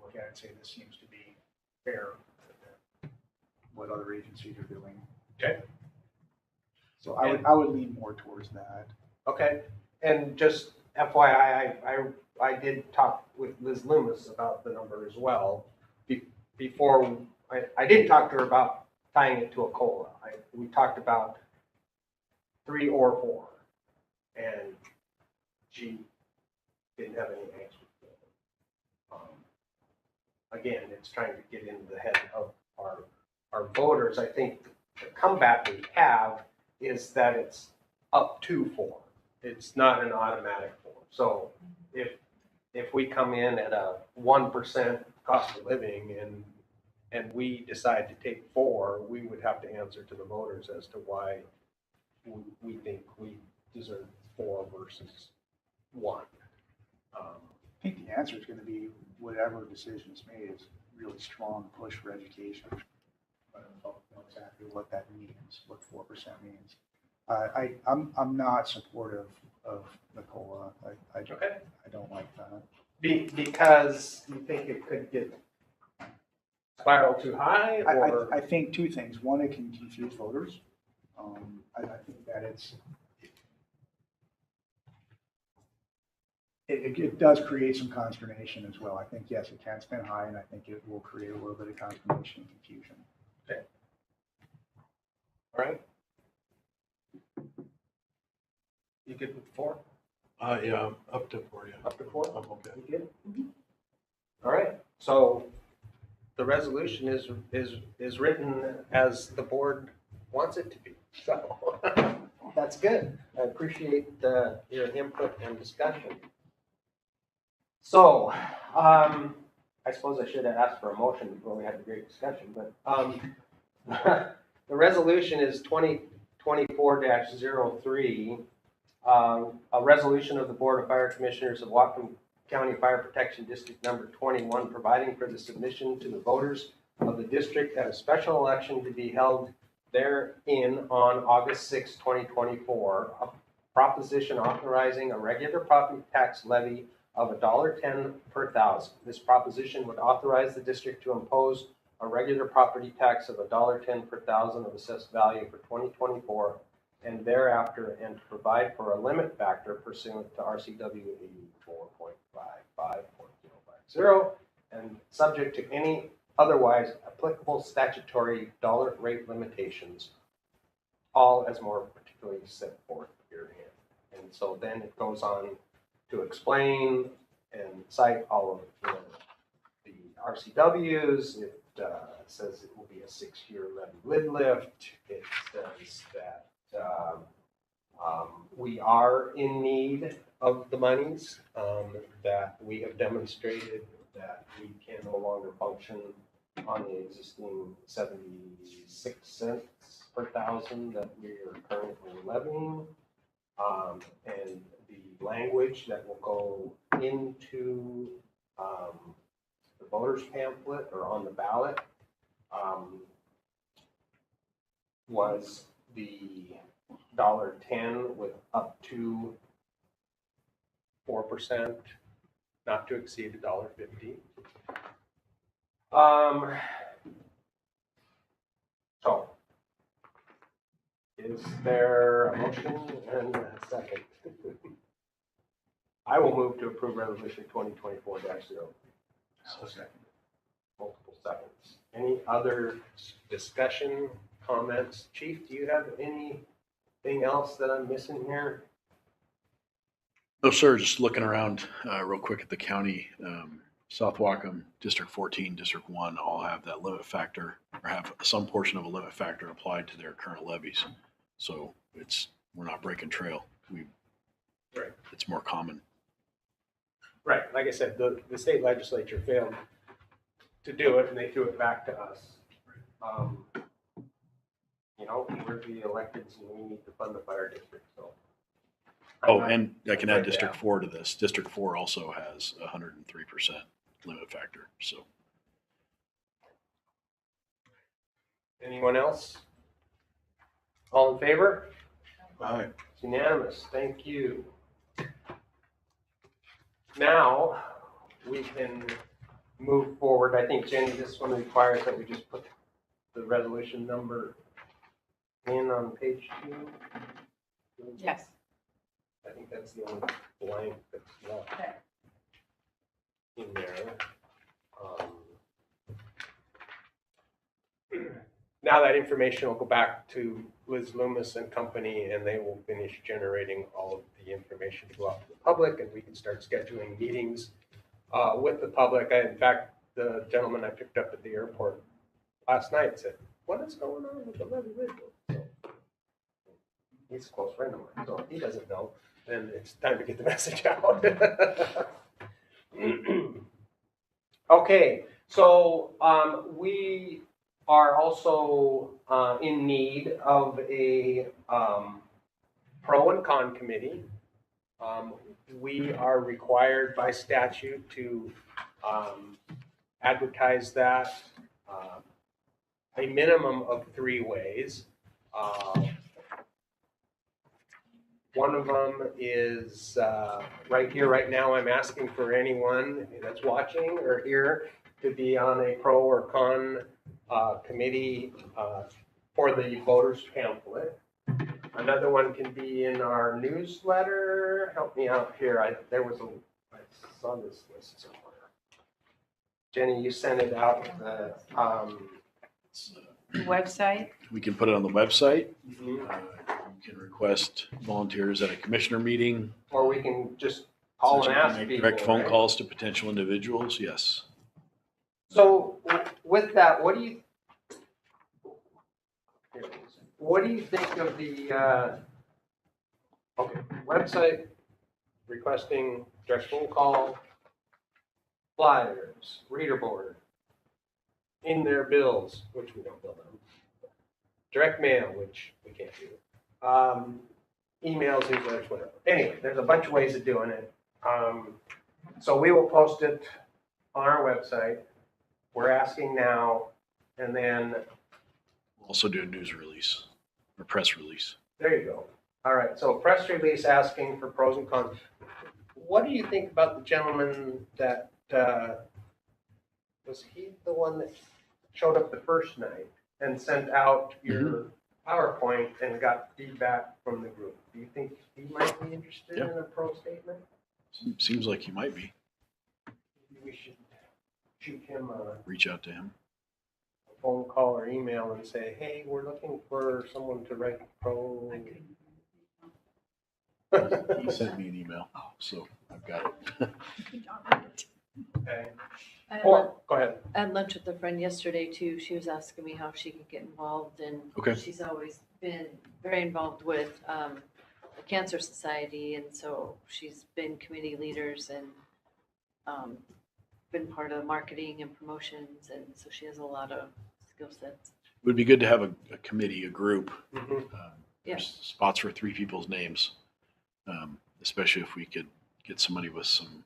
Look at it and say, this seems to be fair to what other agencies are doing. Okay. So I would lean more towards that. okay. And just FYI, I did talk with Liz Loomis about the number as well. Before, I didn't talk to her about tying it to a COLA. We talked about 3 or 4, and she didn't have any answers. Again, it's trying to get into the head of our voters. I think the comeback we have is that it's up to 4. It's not an automatic 4. So if we come in at a 1% cost of living and we decide to take 4, we would have to answer to the voters as to why we think we deserve 4 versus 1. I think the answer is going to be whatever decision is made is really strong push for education. I don't know exactly what that means, what 4% means. I'm not supportive of the COLA. Okay. I don't like that. Because you think it could get spiral too high, or? I think 2 things. One, it can confuse voters. I think that it does create some consternation as well. I think, yes, it can spin high, and I think it will create a little bit of consternation and confusion. Okay. All right. You good with 4? Yeah, up to 4, yeah. Up to 4? I'm okay. You good? All right. So the resolution is written as the board wants it to be. So that's good. I appreciate your input and discussion. So, I suppose I should have asked for a motion before we had a great discussion, but the resolution is 2024-03, a resolution of the Board of Fire Commissioners of Whatcom County Fire Protection District Number 21, providing for the submission to the voters of the district at a special election to be held therein on August 6, 2024, a proposition authorizing a regular property tax levy of $1.10 per thousand. This proposition would authorize the district to impose a regular property tax of $1.10 per thousand of assessed value for 2024 and thereafter, and to provide for a limit factor pursuant to RCW 84.55.050 and subject to any otherwise applicable statutory dollar rate limitations, all as more particularly set forth herein. And so then it goes on to explain and cite all of the RCWs. It says it will be a 6-year levy lid lift. It says that we are in need of the monies, that we have demonstrated that we can no longer function on the existing 76 cents per thousand that we are currently levying, and the language that will go into the voters pamphlet or on the ballot was the $1.10 with up to 4%, not to exceed $1.50. So, is there a motion and a second? I will move to approve resolution 2024-0. Multiple seconds. Any other discussion, comments? Chief, do you have anything else that I'm missing here? Oh, sir, just looking around real quick at the county. South Wacom, District 14, District 1 all have that limit factor or have some portion of a limit factor applied to their current levies. So we're not breaking trail. Right. It's more common. Right, like I said, the state legislature failed to do it and they threw it back to us. You know, we're the electeds and we need to fund the fire district, so. Oh, and I can add Right, District yeah. 4 to this. District 4 also has 103% limit factor. So Anyone else? All in favor? Aye. It's unanimous, thank you. Now, we can move forward. I think, Jenny, this one requires that we just put the resolution number in on page 2. Yes. I think that's the only blank that's left Okay. in there. Now that information will go back to Liz Loomis and company, and they will finish generating all of the information to go out to the public, and we can start scheduling meetings with the public. In fact, the gentleman I picked up at the airport last night said, "What is going on with the levy ritual?" So he's a close friend of mine, so he doesn't know, then it's time to get the message out. Okay, so we are also in need of a pro and con committee. We are required by statute to advertise that a minimum of 3 ways. One of them is right here, right now. I'm asking for anyone that's watching or here to be on a pro or con committee for the voters pamphlet. Another one can be in our newsletter. Help me out here. I saw this list somewhere. Jenny, you sent it out. The website, we can put it on the website. Mhm. You can request volunteers at a commissioner meeting. Or we can just call and ask Make people. direct phone right? calls to potential individuals. Yes. So with that, what do you think of the website requesting direct phone call, flyers, reader board, in their bills, which we don't bill them, direct mail, which we can't do, emails, newsletters, whatever. Anyway, there's a bunch of ways of doing it. So we will post it on our website. We're asking now, and then We'll also do a news release or press release. there you go. All right, so press release asking for pros and cons. What do you think about the gentleman that, was he the one that showed up the first night and sent out your PowerPoint and got feedback from the group? Do you think he might be interested Yeah. in a pro statement? Seems like you might be. Maybe we should shoot him a Reach out to him. phone call or email and say, hey, we're looking for someone to write pro. He sent me an email, so I've got it. Okay. I had Or, go ahead. I had lunch with a friend yesterday too. She was asking me how she could get involved, and Okay. she's always been very involved with the Cancer Society, and so she's been committee leaders and been part of marketing and promotions, and so she has a lot of skill sets. It would be good to have a committee, a group. Mhm. There's spots for 3 people's names, especially if we could get somebody with some,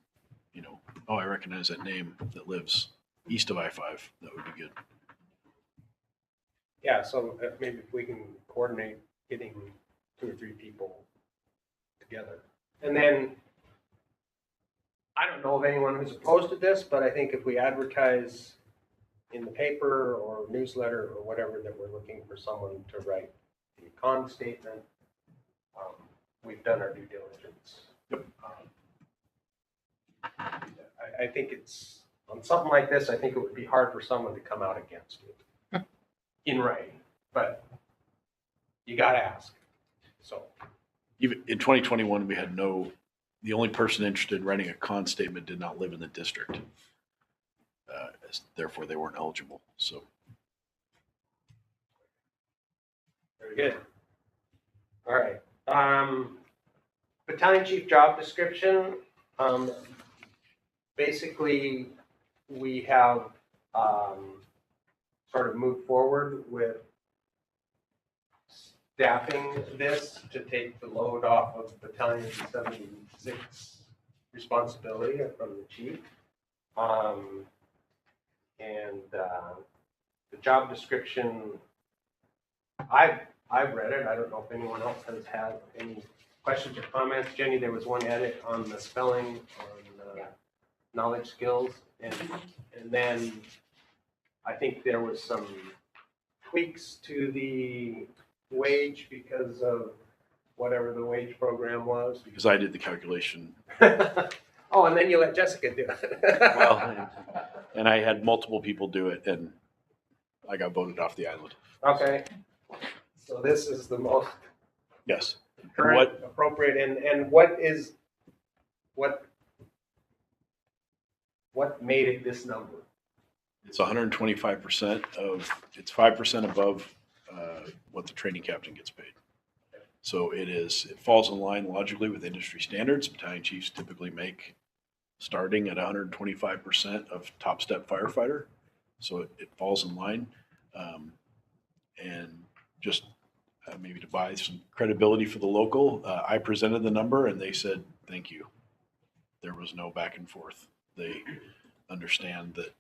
oh, I recognize that name that lives east of I-5. That would be good. Yeah, so maybe if we can coordinate getting 2 or 3 people together. And then, I don't know of anyone who's opposed to this, but I think if we advertise in the paper or newsletter or whatever that we're looking for someone to write the con statement, we've done our due diligence. I think it's, on something like this, I think it would be hard for someone to come out against it in writing, but you gotta ask, so. Even in 2021, we had no the only person interested in writing a con statement did not live in the district. Therefore, they weren't eligible. So Very good. All right. Battalion chief job description. Basically, we have sort of moved forward with staffing this to take the load off of Battalion 76 responsibility from the chief. The job description, I've read it. I don't know if anyone else has had any questions or comments. Jenny, there was one edit on the spelling, on knowledge skills, and then I think there was some tweaks to the wage because of whatever the wage program was. because I did the calculation, Oh, and then you let Jessica do it. well, and I had multiple people do it, and I got voted off the island. Okay. So this is the most Yes. current, appropriate, and what made it this number? It's 125% it's 5% above what the training captain gets paid. So it falls in line logically with industry standards. Battalion chiefs typically make starting at 125% of top step firefighter. So it falls in line. And just maybe to buy some credibility for the local, I presented the number and they said, thank you. There was no back and forth. They understand that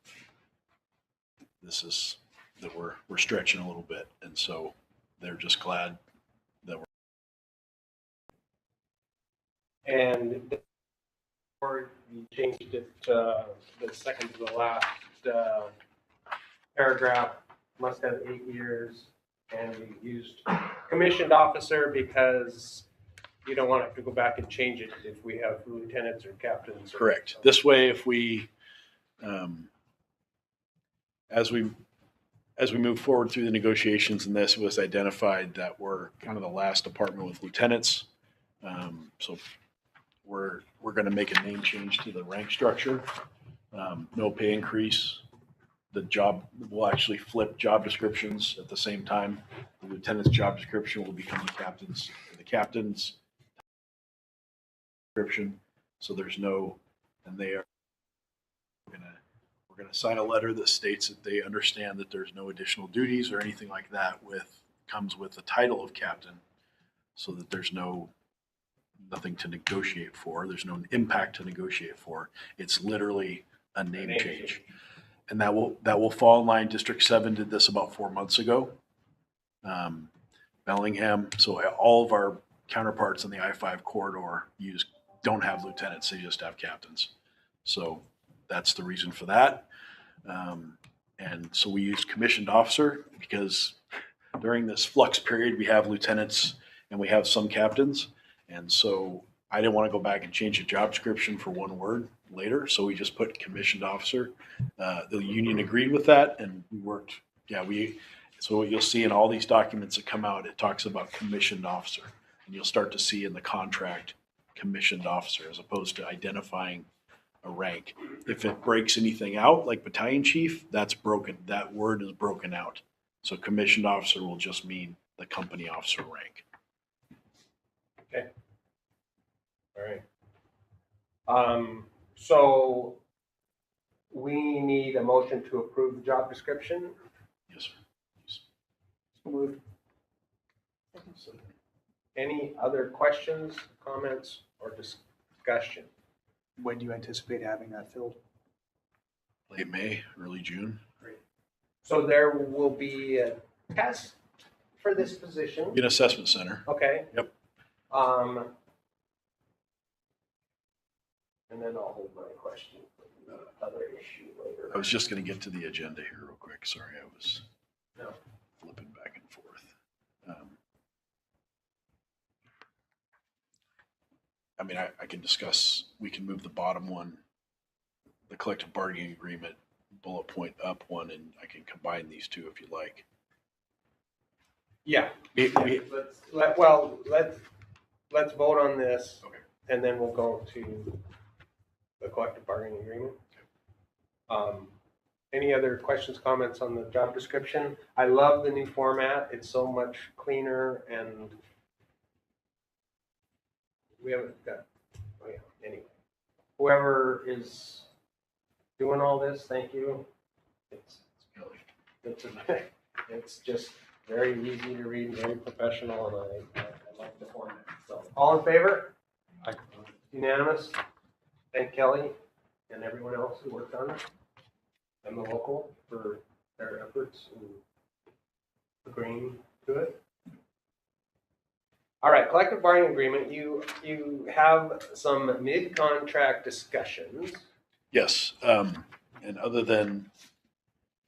we're stretching a little bit. And so they're just glad that we're. And or you changed it to the second to the last paragraph, must have 8 years, and we used commissioned officer because you don't want to have to go back and change it if we have lieutenants or captains. Correct. This way, if we, as we move forward through the negotiations, and this was identified that we're kind of the last department with lieutenants, so we're going to make a name change to the rank structure. No pay increase. The job will actually flip job descriptions at the same time. The lieutenant's job description will become the captain's description. So there's no, and we're gonna sign a letter that states that they understand that there's no additional duties or anything like that comes with the title of captain, so that there's nothing to negotiate for. There's no impact to negotiate for. It's literally a name change. And that will fall in line. District 7 did this about 4 months ago. Bellingham, so all of our counterparts in the I-5 corridor don't have lieutenants, they just have captains. So that's the reason for that. And so we use commissioned officer because during this flux period, we have lieutenants and we have some captains. And so I didn't want to go back and change the job description for one word later. So we just put commissioned officer. The union agreed with that and we worked. So what you'll see in all these documents that come out, it talks about commissioned officer, and you'll start to see in the contract commissioned officer as opposed to identifying a rank. If it breaks anything out, like battalion chief, that's broken. That word is broken out. So commissioned officer will just mean the company officer rank. Okay. All right. So we need a motion to approve the job description. Yes, sir. Moved. Any other questions, comments, or discussion? When do you anticipate having that filled? Late May, early June. Great. So there will be a test for this position. An assessment center. Okay. Yep. And then I'll hold my question for the other issue later. I was just going to get to the agenda here real quick. Sorry, I was No. flipping back and forth. I mean, I can discuss, we can move the bottom one, the collective bargaining agreement, bullet point up one, and I can combine these two if you like. Yeah. We- Let's vote on this. Okay. and then we'll go to the collective bargaining agreement. Any other questions, comments on the job description? I love the new format. It's so much cleaner, and we haven't got, oh yeah, anyway. Whoever is doing all this, thank you. It's just very easy to read, very professional, and I like the format. So, all in favor? Unanimous. Thank Kelly and everyone else who worked on it, and the local for their efforts in agreeing to it. All right, collective bargaining agreement. You have some mid-contract discussions. Yes, and other than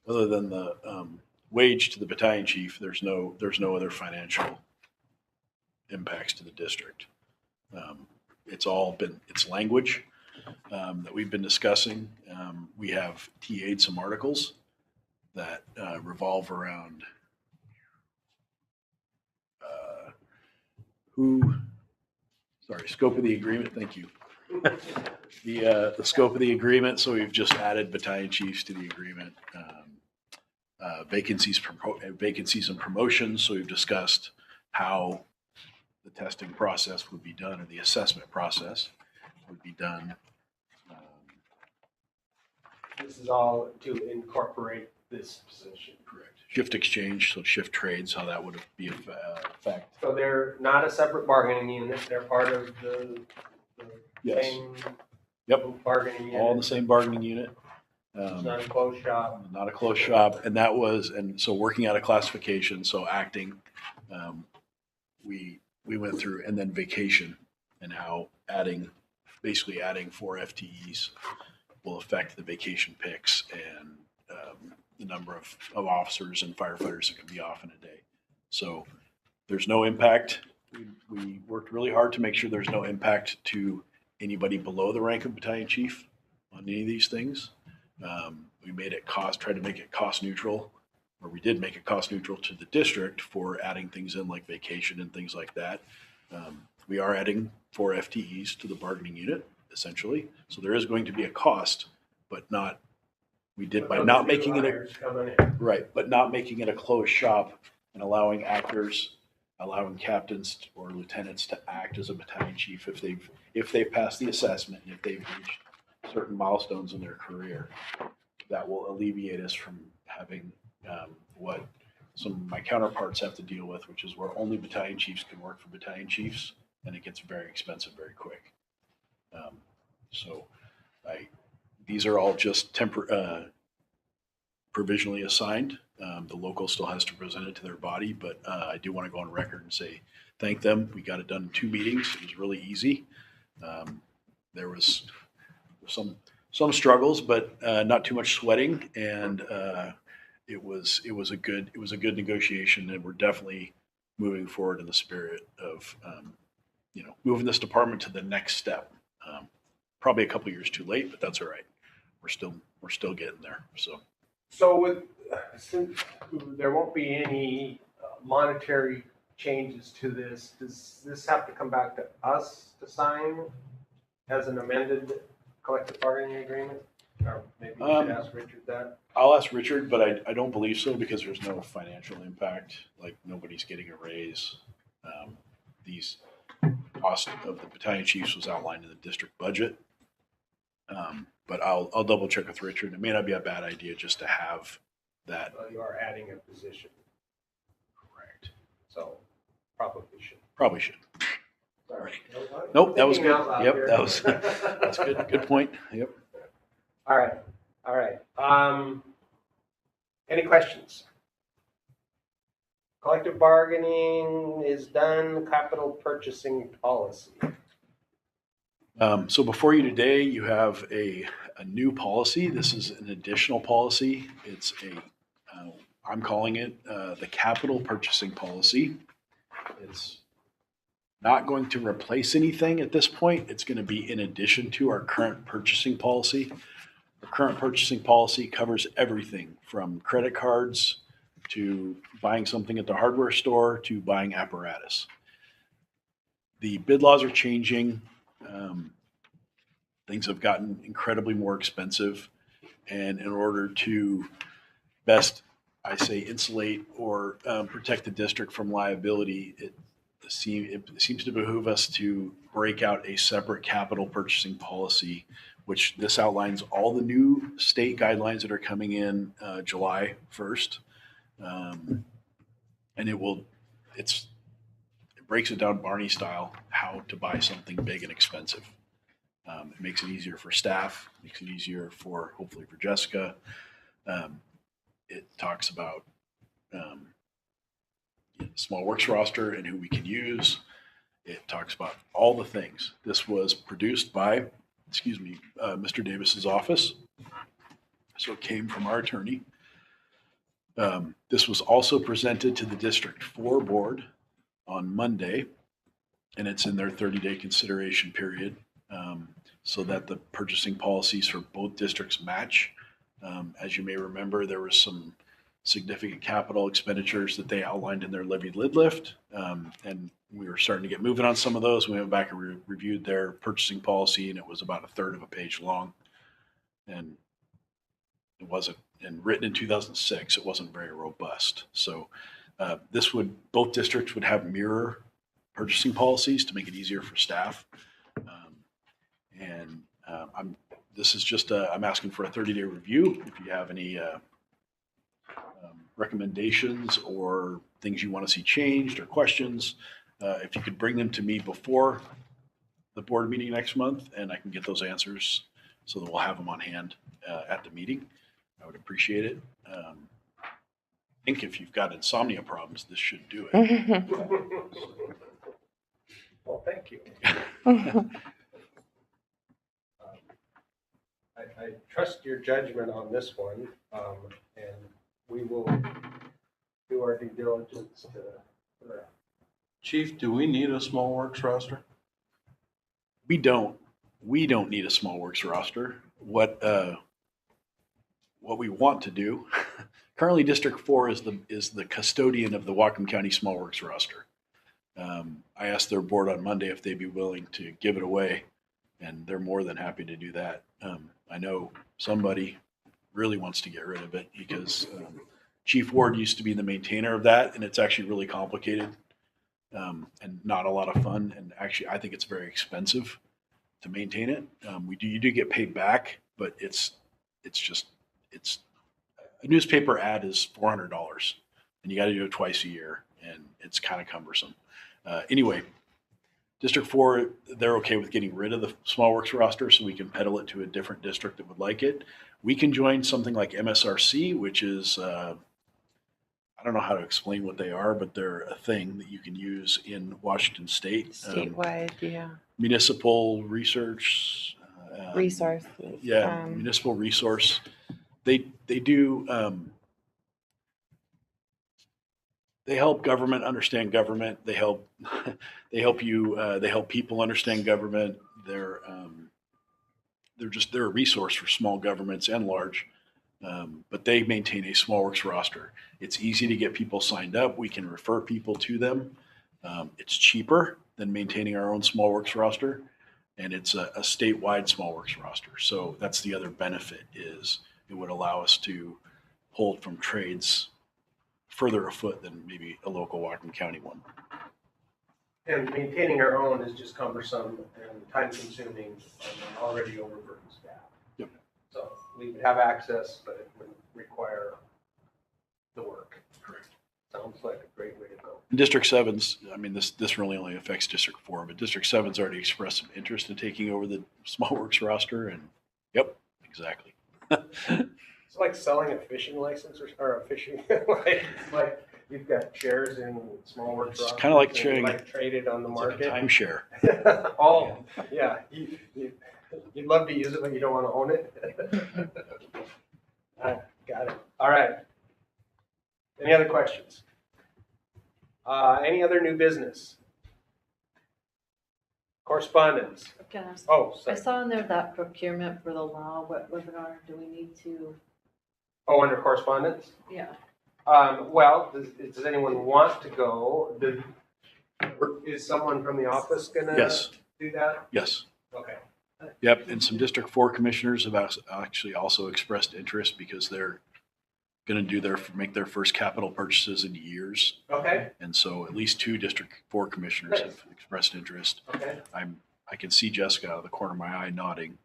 the wage to the battalion chief, there's no other financial impacts to the district. It's language that we've been discussing. We have TA'd some articles that revolve around scope of the agreement. Thank you. The scope of the agreement. So we've just added battalion chiefs to the agreement. Vacancies and promotions. So we've discussed how the testing process would be done, or the assessment process would be done. This is all to incorporate this position. Correct. Shift exchange, so shift trades, how that would be effect. So they're not a separate bargaining unit. They're part of the Yes. same bargaining unit. All in the same bargaining unit. It's not a closed shop. Not a closed shop, and so working out a classification, so acting, we went through, and then vacation, and how basically adding 4 FTEs will affect the vacation picks and the number of officers and firefighters that can be off in a day. So there's no impact. We worked really hard to make sure there's no impact to anybody below the rank of battalion chief on any of these things. We tried to make it cost neutral, or we did make it cost neutral to the district for adding things in like vacation and things like that. We are adding 4 FTEs to the bargaining unit, essentially. So there is going to be a cost, but not making it a closed shop, and allowing captains or lieutenants to act as a battalion chief if they've passed the assessment and if they've reached certain milestones in their career. That will alleviate us from having what some of my counterparts have to deal with, which is where only battalion chiefs can work for battalion chiefs, and it gets very expensive very quick. These are all just provisionally assigned. The local still has to present it to their body, but I do want to go on record and say thank them. We got it done in 2 meetings. It was really easy. There was some struggles, but not too much sweating, and it was a good negotiation, and we're definitely moving forward in the spirit of moving this department to the next step. Probably a couple years too late, but that's all right. We're still getting there. So since there won't be any monetary changes to this, does this have to come back to us to sign as an amended collective bargaining agreement? Or maybe we should ask Richard that. I'll ask Richard, but I don't believe so, because there's no financial impact. Like, nobody's getting a raise. These cost of the battalion chiefs was outlined in the district budget. But I'll double check with Richard. It may not be a bad idea just to have that. You are adding a position, Correct. so probably should. Probably should. Sorry. Nope, that was Thinking good. out loud Yep, here. that's good. Good point. Yep. All right. Any questions? Collective bargaining is done. Capital purchasing policy. So before you today, you have a new policy. This is an additional policy. It's I'm calling it the capital purchasing policy. It's not going to replace anything at this point. It's going to be in addition to our current purchasing policy. Our current purchasing policy covers everything from credit cards to buying something at the hardware store to buying apparatus. The bid laws are changing. things have gotten incredibly more expensive. And in order to best, I say, insulate or protect the district from liability, it seems to behoove us to break out a separate capital purchasing policy, which this outlines all the new state guidelines that are coming in July 1st. And it breaks it down Barney style, how to buy something big and expensive. It makes it easier for staff, makes it easier for, hopefully for Jessica. It talks about small works roster and who we can use. It talks about all the things. This was produced by, Mr. Davis's office. So it came from our attorney. This was also presented to the District 4 board on Monday, and it's in their 30-day consideration period, so that the purchasing policies for both districts match. As you may remember, there was some significant capital expenditures that they outlined in their levy lid lift, and we were starting to get moving on some of those. We went back and reviewed their purchasing policy, and it was about a third of a page long, and it wasn't, and written in 2006, it wasn't very robust. So both districts would have mirror purchasing policies to make it easier for staff. I'm asking for a 30-day review. If you have any recommendations or things you want to see changed or questions, if you could bring them to me before the board meeting next month, and I can get those answers so that we'll have them on hand at the meeting, I would appreciate it. I think if you've got insomnia problems, this should do it. Well, thank you. I trust your judgment on this one, and we will do our due diligence to. Chief, do we need a small works roster? We don't need a small works roster. What we want to do, currently District 4 is the custodian of the Whatcom County Small Works roster. I asked their board on Monday if they'd be willing to give it away, and they're more than happy to do that. I know somebody really wants to get rid of it because Chief Ward used to be the maintainer of that, and it's actually really complicated and not a lot of fun. And actually, I think it's very expensive to maintain it. You do get paid back, but it's a newspaper ad is $400, and you got to do it twice a year, and it's kind of cumbersome. Anyway, District 4, they're okay with getting rid of the small works roster so we can peddle it to a different district that would like it. We can join something like MSRC, which is, I don't know how to explain what they are, but they're a thing that you can use in Washington State. Statewide, yeah. Municipal research. Resource. Yeah, municipal resource. They do, they help government understand government. They help people understand government. They're a resource for small governments and large, but they maintain a small works roster. It's easy to get people signed up. We can refer people to them. It's cheaper than maintaining our own small works roster, and it's a statewide small works roster. So that's the other benefit, is it would allow us to hold from trades further afoot than maybe a local Whatcom County one. And maintaining our own is just cumbersome and time consuming and an already overburdened staff. Yep. So we would have access, but it would require the work. Correct. Sounds like a great way to go. District 7's, I mean, this really only affects District 4, but District 7's already expressed some interest in taking over the small works roster, and yep, exactly. It's like selling a fishing license or a fishing, like you've got shares in small works. It's kind of like traded on the market. Like a timeshare. Oh, yeah. You'd love to use it, but you don't want to own it. Got it. All right. Any other questions? Any other new business? Correspondence? Can I ask- Oh, I sorry. saw in there that procurement for the law, what webinar do we need to, Oh, under correspondence? yeah. Well, does anyone want to go? Is someone from the office gonna? Yes. do that? Yes. Okay. Yep. And some District 4 commissioners have actually also expressed interest because they're going to make their first capital purchases in years. Okay, And so at least 2 District 4 commissioners Nice. have expressed interest. okay. I can see Jessica out of the corner of my eye nodding.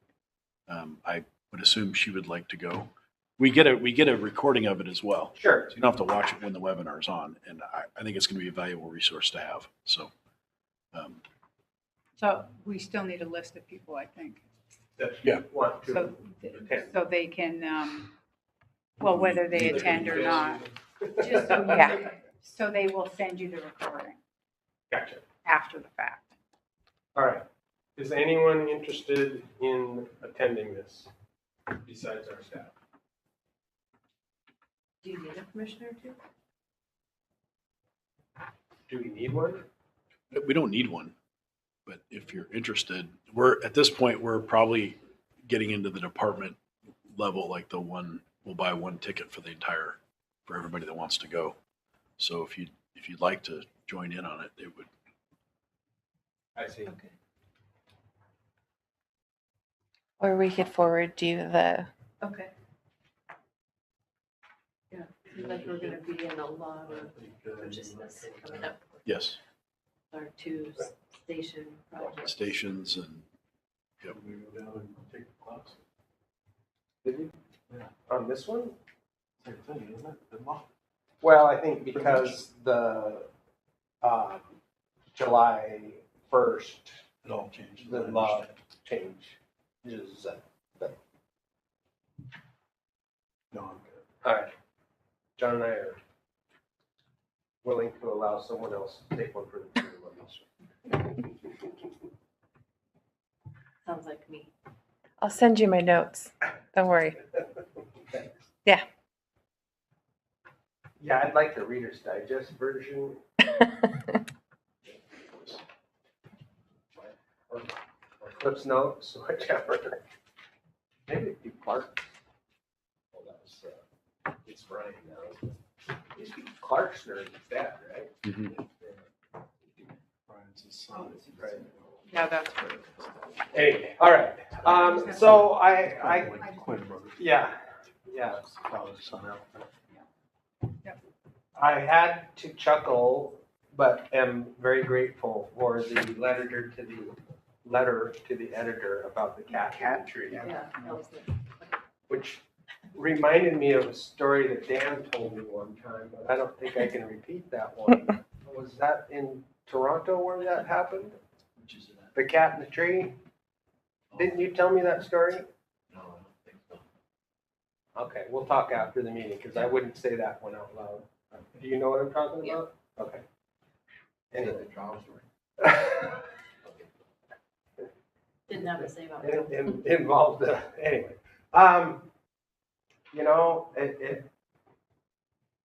I would assume she would like to go. We get a recording of it as well. Sure. So you don't have to watch it when the webinar is on. And I think it's going to be a valuable resource to have. So, So we still need a list of people, I think. Yeah. Want to. So, Okay. so they can, well, whether they attend or not. Just so Yeah. So they will send you the recording Gotcha. after the fact. All right. Is anyone interested in attending this besides our staff? Do you need a commissioner too? Do we need one? we don't need one. But if you're interested, at this point, we're probably getting into the department level, like we'll buy one ticket for everybody that wants to go. So if you'd like to join in on it, it would. I see. Okay. Or we could forward you the, Okay. Yeah, seems like we're gonna be in a lot of purchases coming up, Yes, our 2 station projects. stations and We go down and take the class. Did we? On this one? Same thing, isn't it? The law. Well, I think because the July 1st, It all changed. the law change is, No, I'm good. all right. John and I are willing to allow someone else to take one for the 2 of us. Sounds like me. I'll send you my notes. Don't worry. Thanks. Yeah. Yeah, I'd like the Reader's Digest version. Or Cliff's Notes, whichever. Maybe it'd be Clark. Well, it's Brian now. It used to be Clark's nerd instead, right? Mhm. Brian's his son. Right. Yeah, that's what it is. Anyway, all right. So I Quinn brother. yeah. Father's son out. I had to chuckle, but am very grateful for the letter to the editor about the cat tree, Yeah, that was good. which reminded me of a story that Dan told me one time, but I don't think I can repeat that one. Was that in Toronto where that happened? Which is that? The cat in the tree? Didn't you tell me that story? No, I don't think so. Okay, we'll talk after the meeting, because I wouldn't say that one out loud. Do you know what I'm talking about? Okay. Is that Anyway. the trial story? Didn't have to say about it. Involved, anyway. You know,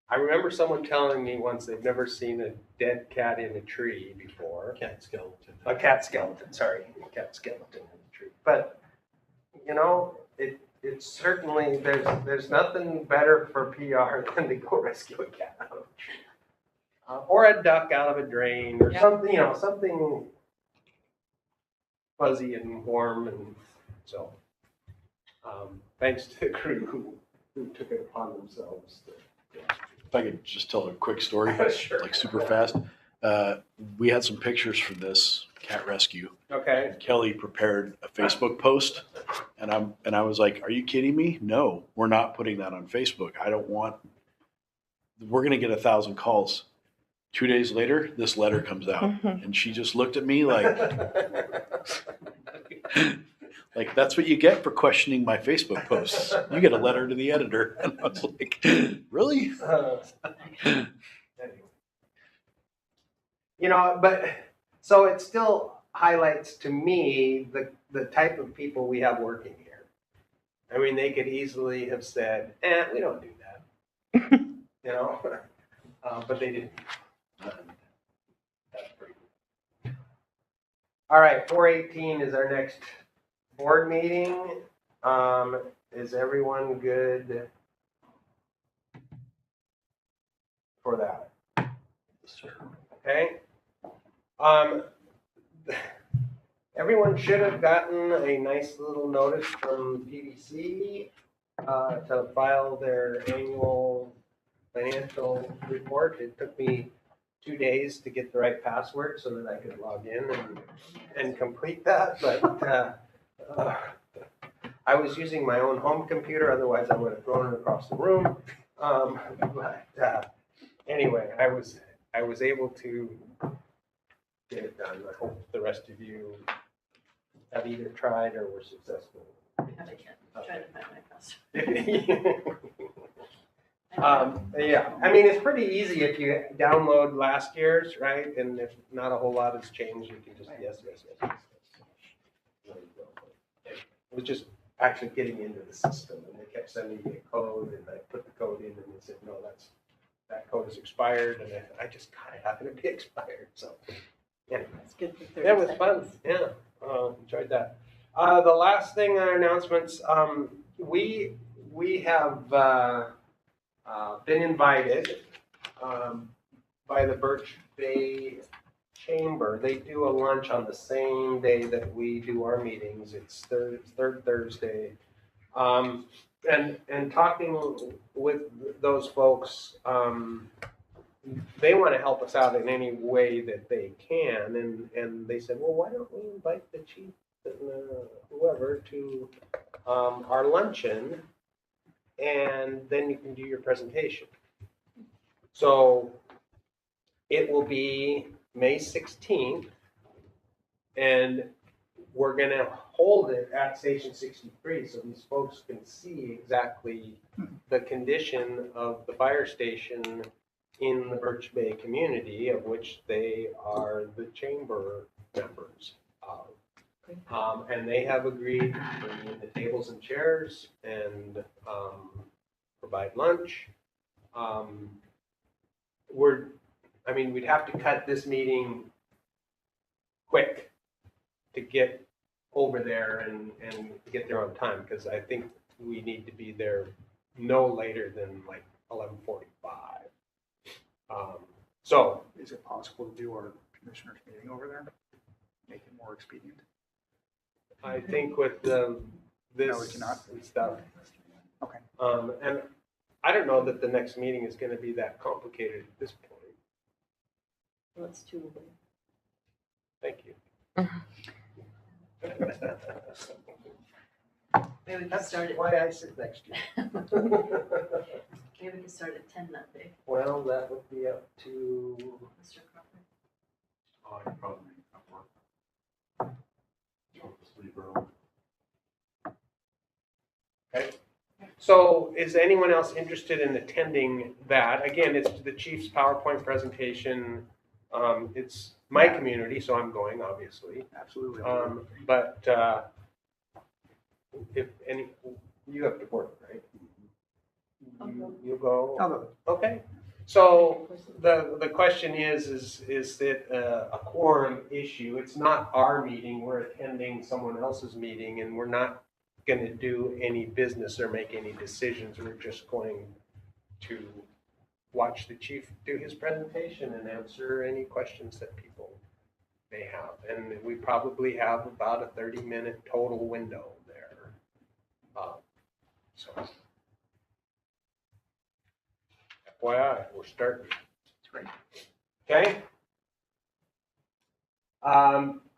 I remember someone telling me once they've never seen a dead cat in a tree before. Cat skeleton. A cat skeleton, sorry, a cat skeleton in a tree. But, you know, it's certainly, there's nothing better for PR than to go rescue a cat out of a tree. Or a duck out of a drain, or Yeah. something, you know, something fuzzy and warm, and so, thanks to the crew who took it upon themselves. If I could just tell a quick story, Sure. like super fast. We had some pictures for this cat rescue. Okay, Kelly prepared a Facebook post, and I was like, "Are you kidding me? No, we're not putting that on Facebook. I don't want. We're gonna get 1,000 calls." 2 days later, this letter comes out, and she just looked at me like, like that's what you get for questioning my Facebook posts. You get a letter to the editor, and I was like, "Really?" Anyway. You know, but so it still highlights to me the type of people we have working here. I mean, they could easily have said, we don't do that, you know, but they didn't. That's pretty cool. All right, 4/18 is our next board meeting. Is everyone good for that? Okay. everyone should have gotten a nice little notice from PDC to file their annual financial report. It took me 2 days to get the right password so that I could log in and complete that, but I was using my own home computer, otherwise I would have thrown it across the room. Anyway, I was able to get it done. I hope the rest of you have either tried or were successful. I'm trying to find my password. Yeah, I mean, it's pretty easy if you download last year's, right? And if not a whole lot has changed, you can just yes. There you go. It was just actually getting into the system, and they kept sending me a code, and I put the code in, and they said, no, that code is expired, and I just kind of happened to be expired, so. Anyway, It's good for 30 that was seconds. fun, yeah, enjoyed that. The last thing on announcements, we have been invited by the Birch Bay Chamber. They do a lunch on the same day that we do our meetings. It's third Thursday. And talking with those folks, they want to help us out in any way that they can. And they said, well, why don't we invite the chief and whoever to our luncheon, and then you can do your presentation. So it will be May 16th, and we're going to hold it at Station 63 so these folks can see exactly the condition of the fire station in the Birch Bay community, of which they are the chamber members of. And they have agreed to bring in the tables and chairs and provide lunch. We'd have to cut this meeting quick to get over there and get there on time, because I think we need to be there no later than like 11:45. So Is it possible to do our commissioners meeting over there? Make it more expedient? I think with No, we this cannot. stuff. Okay. And I don't know that the next meeting is going to be that complicated at this point. Let's do it. Thank you. Maybe we can That's start at, why I sit next to you. maybe we can start at 10 that day, Well, that would be up to, Mr. Crawford. Oh, I probably at work. I'll just leave early. okay. So is anyone else interested in attending that? Again, it's the chief's PowerPoint presentation. It's my community, so I'm going, obviously. Absolutely. But if any, you have to work, right? You go? I'll go. Okay. So the question is it a quorum issue? It's not our meeting. We're attending someone else's meeting, and we're not going to do any business or make any decisions. We're just going to watch the chief do his presentation and answer any questions that people may have. And we probably have about a 30-minute total window there. So FYI, we're starting. That's great. Okay.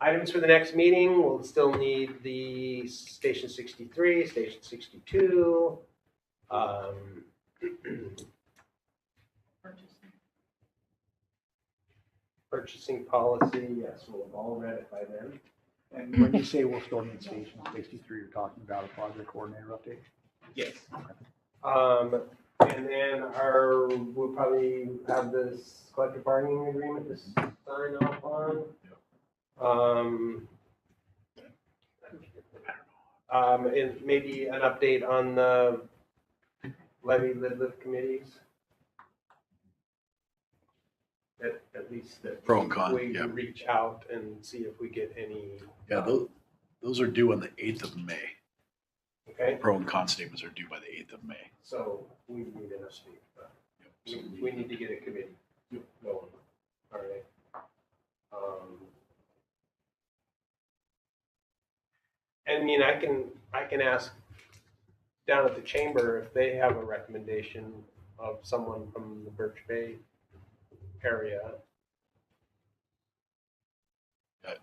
Items for the next meeting, we'll still need the Station 63, Station 62. Purchasing policy, yes, we'll have all read it by then. And when you say we'll still need Station 63, you're talking about a project coordinator update? Yes. And then we'll probably have this collective bargaining agreement to sign off on. And maybe an update on the levy lift committees. At least that Pro and con, we yeah. reach out and see if we get any. Yeah, those are due on the 8th of May. Okay, Pro and con statements are due by the 8th of May. so we need an estimate. Yep. We need to get a committee going. All right. I mean, I can ask down at the chamber if they have a recommendation of someone from the Birch Bay area. I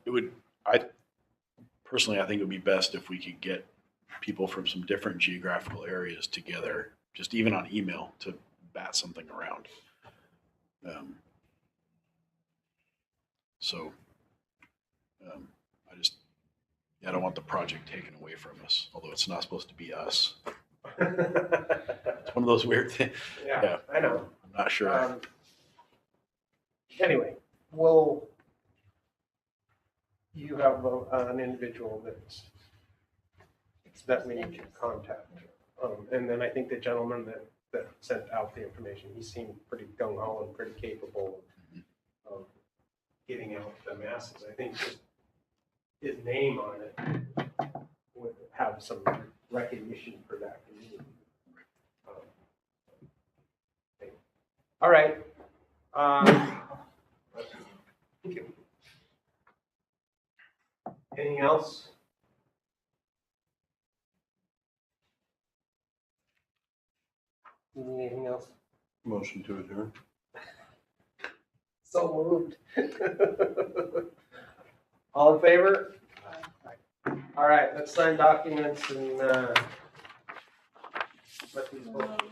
think it would be best if we could get people from some different geographical areas together, just even on email, to bat something around. I don't want the project taken away from us, although it's not supposed to be us. It's one of those weird things. Yeah, I know. I'm not sure. Anyway, you have an individual that we need to contact. And then I think the gentleman that sent out the information, he seemed pretty gung ho and pretty capable of getting out the masses. I think just his name on it would have some recognition for that community. Okay. All right. Anything else? Anything else? Motion to adjourn. So moved. All in favor? All right, let's sign documents and let these folks.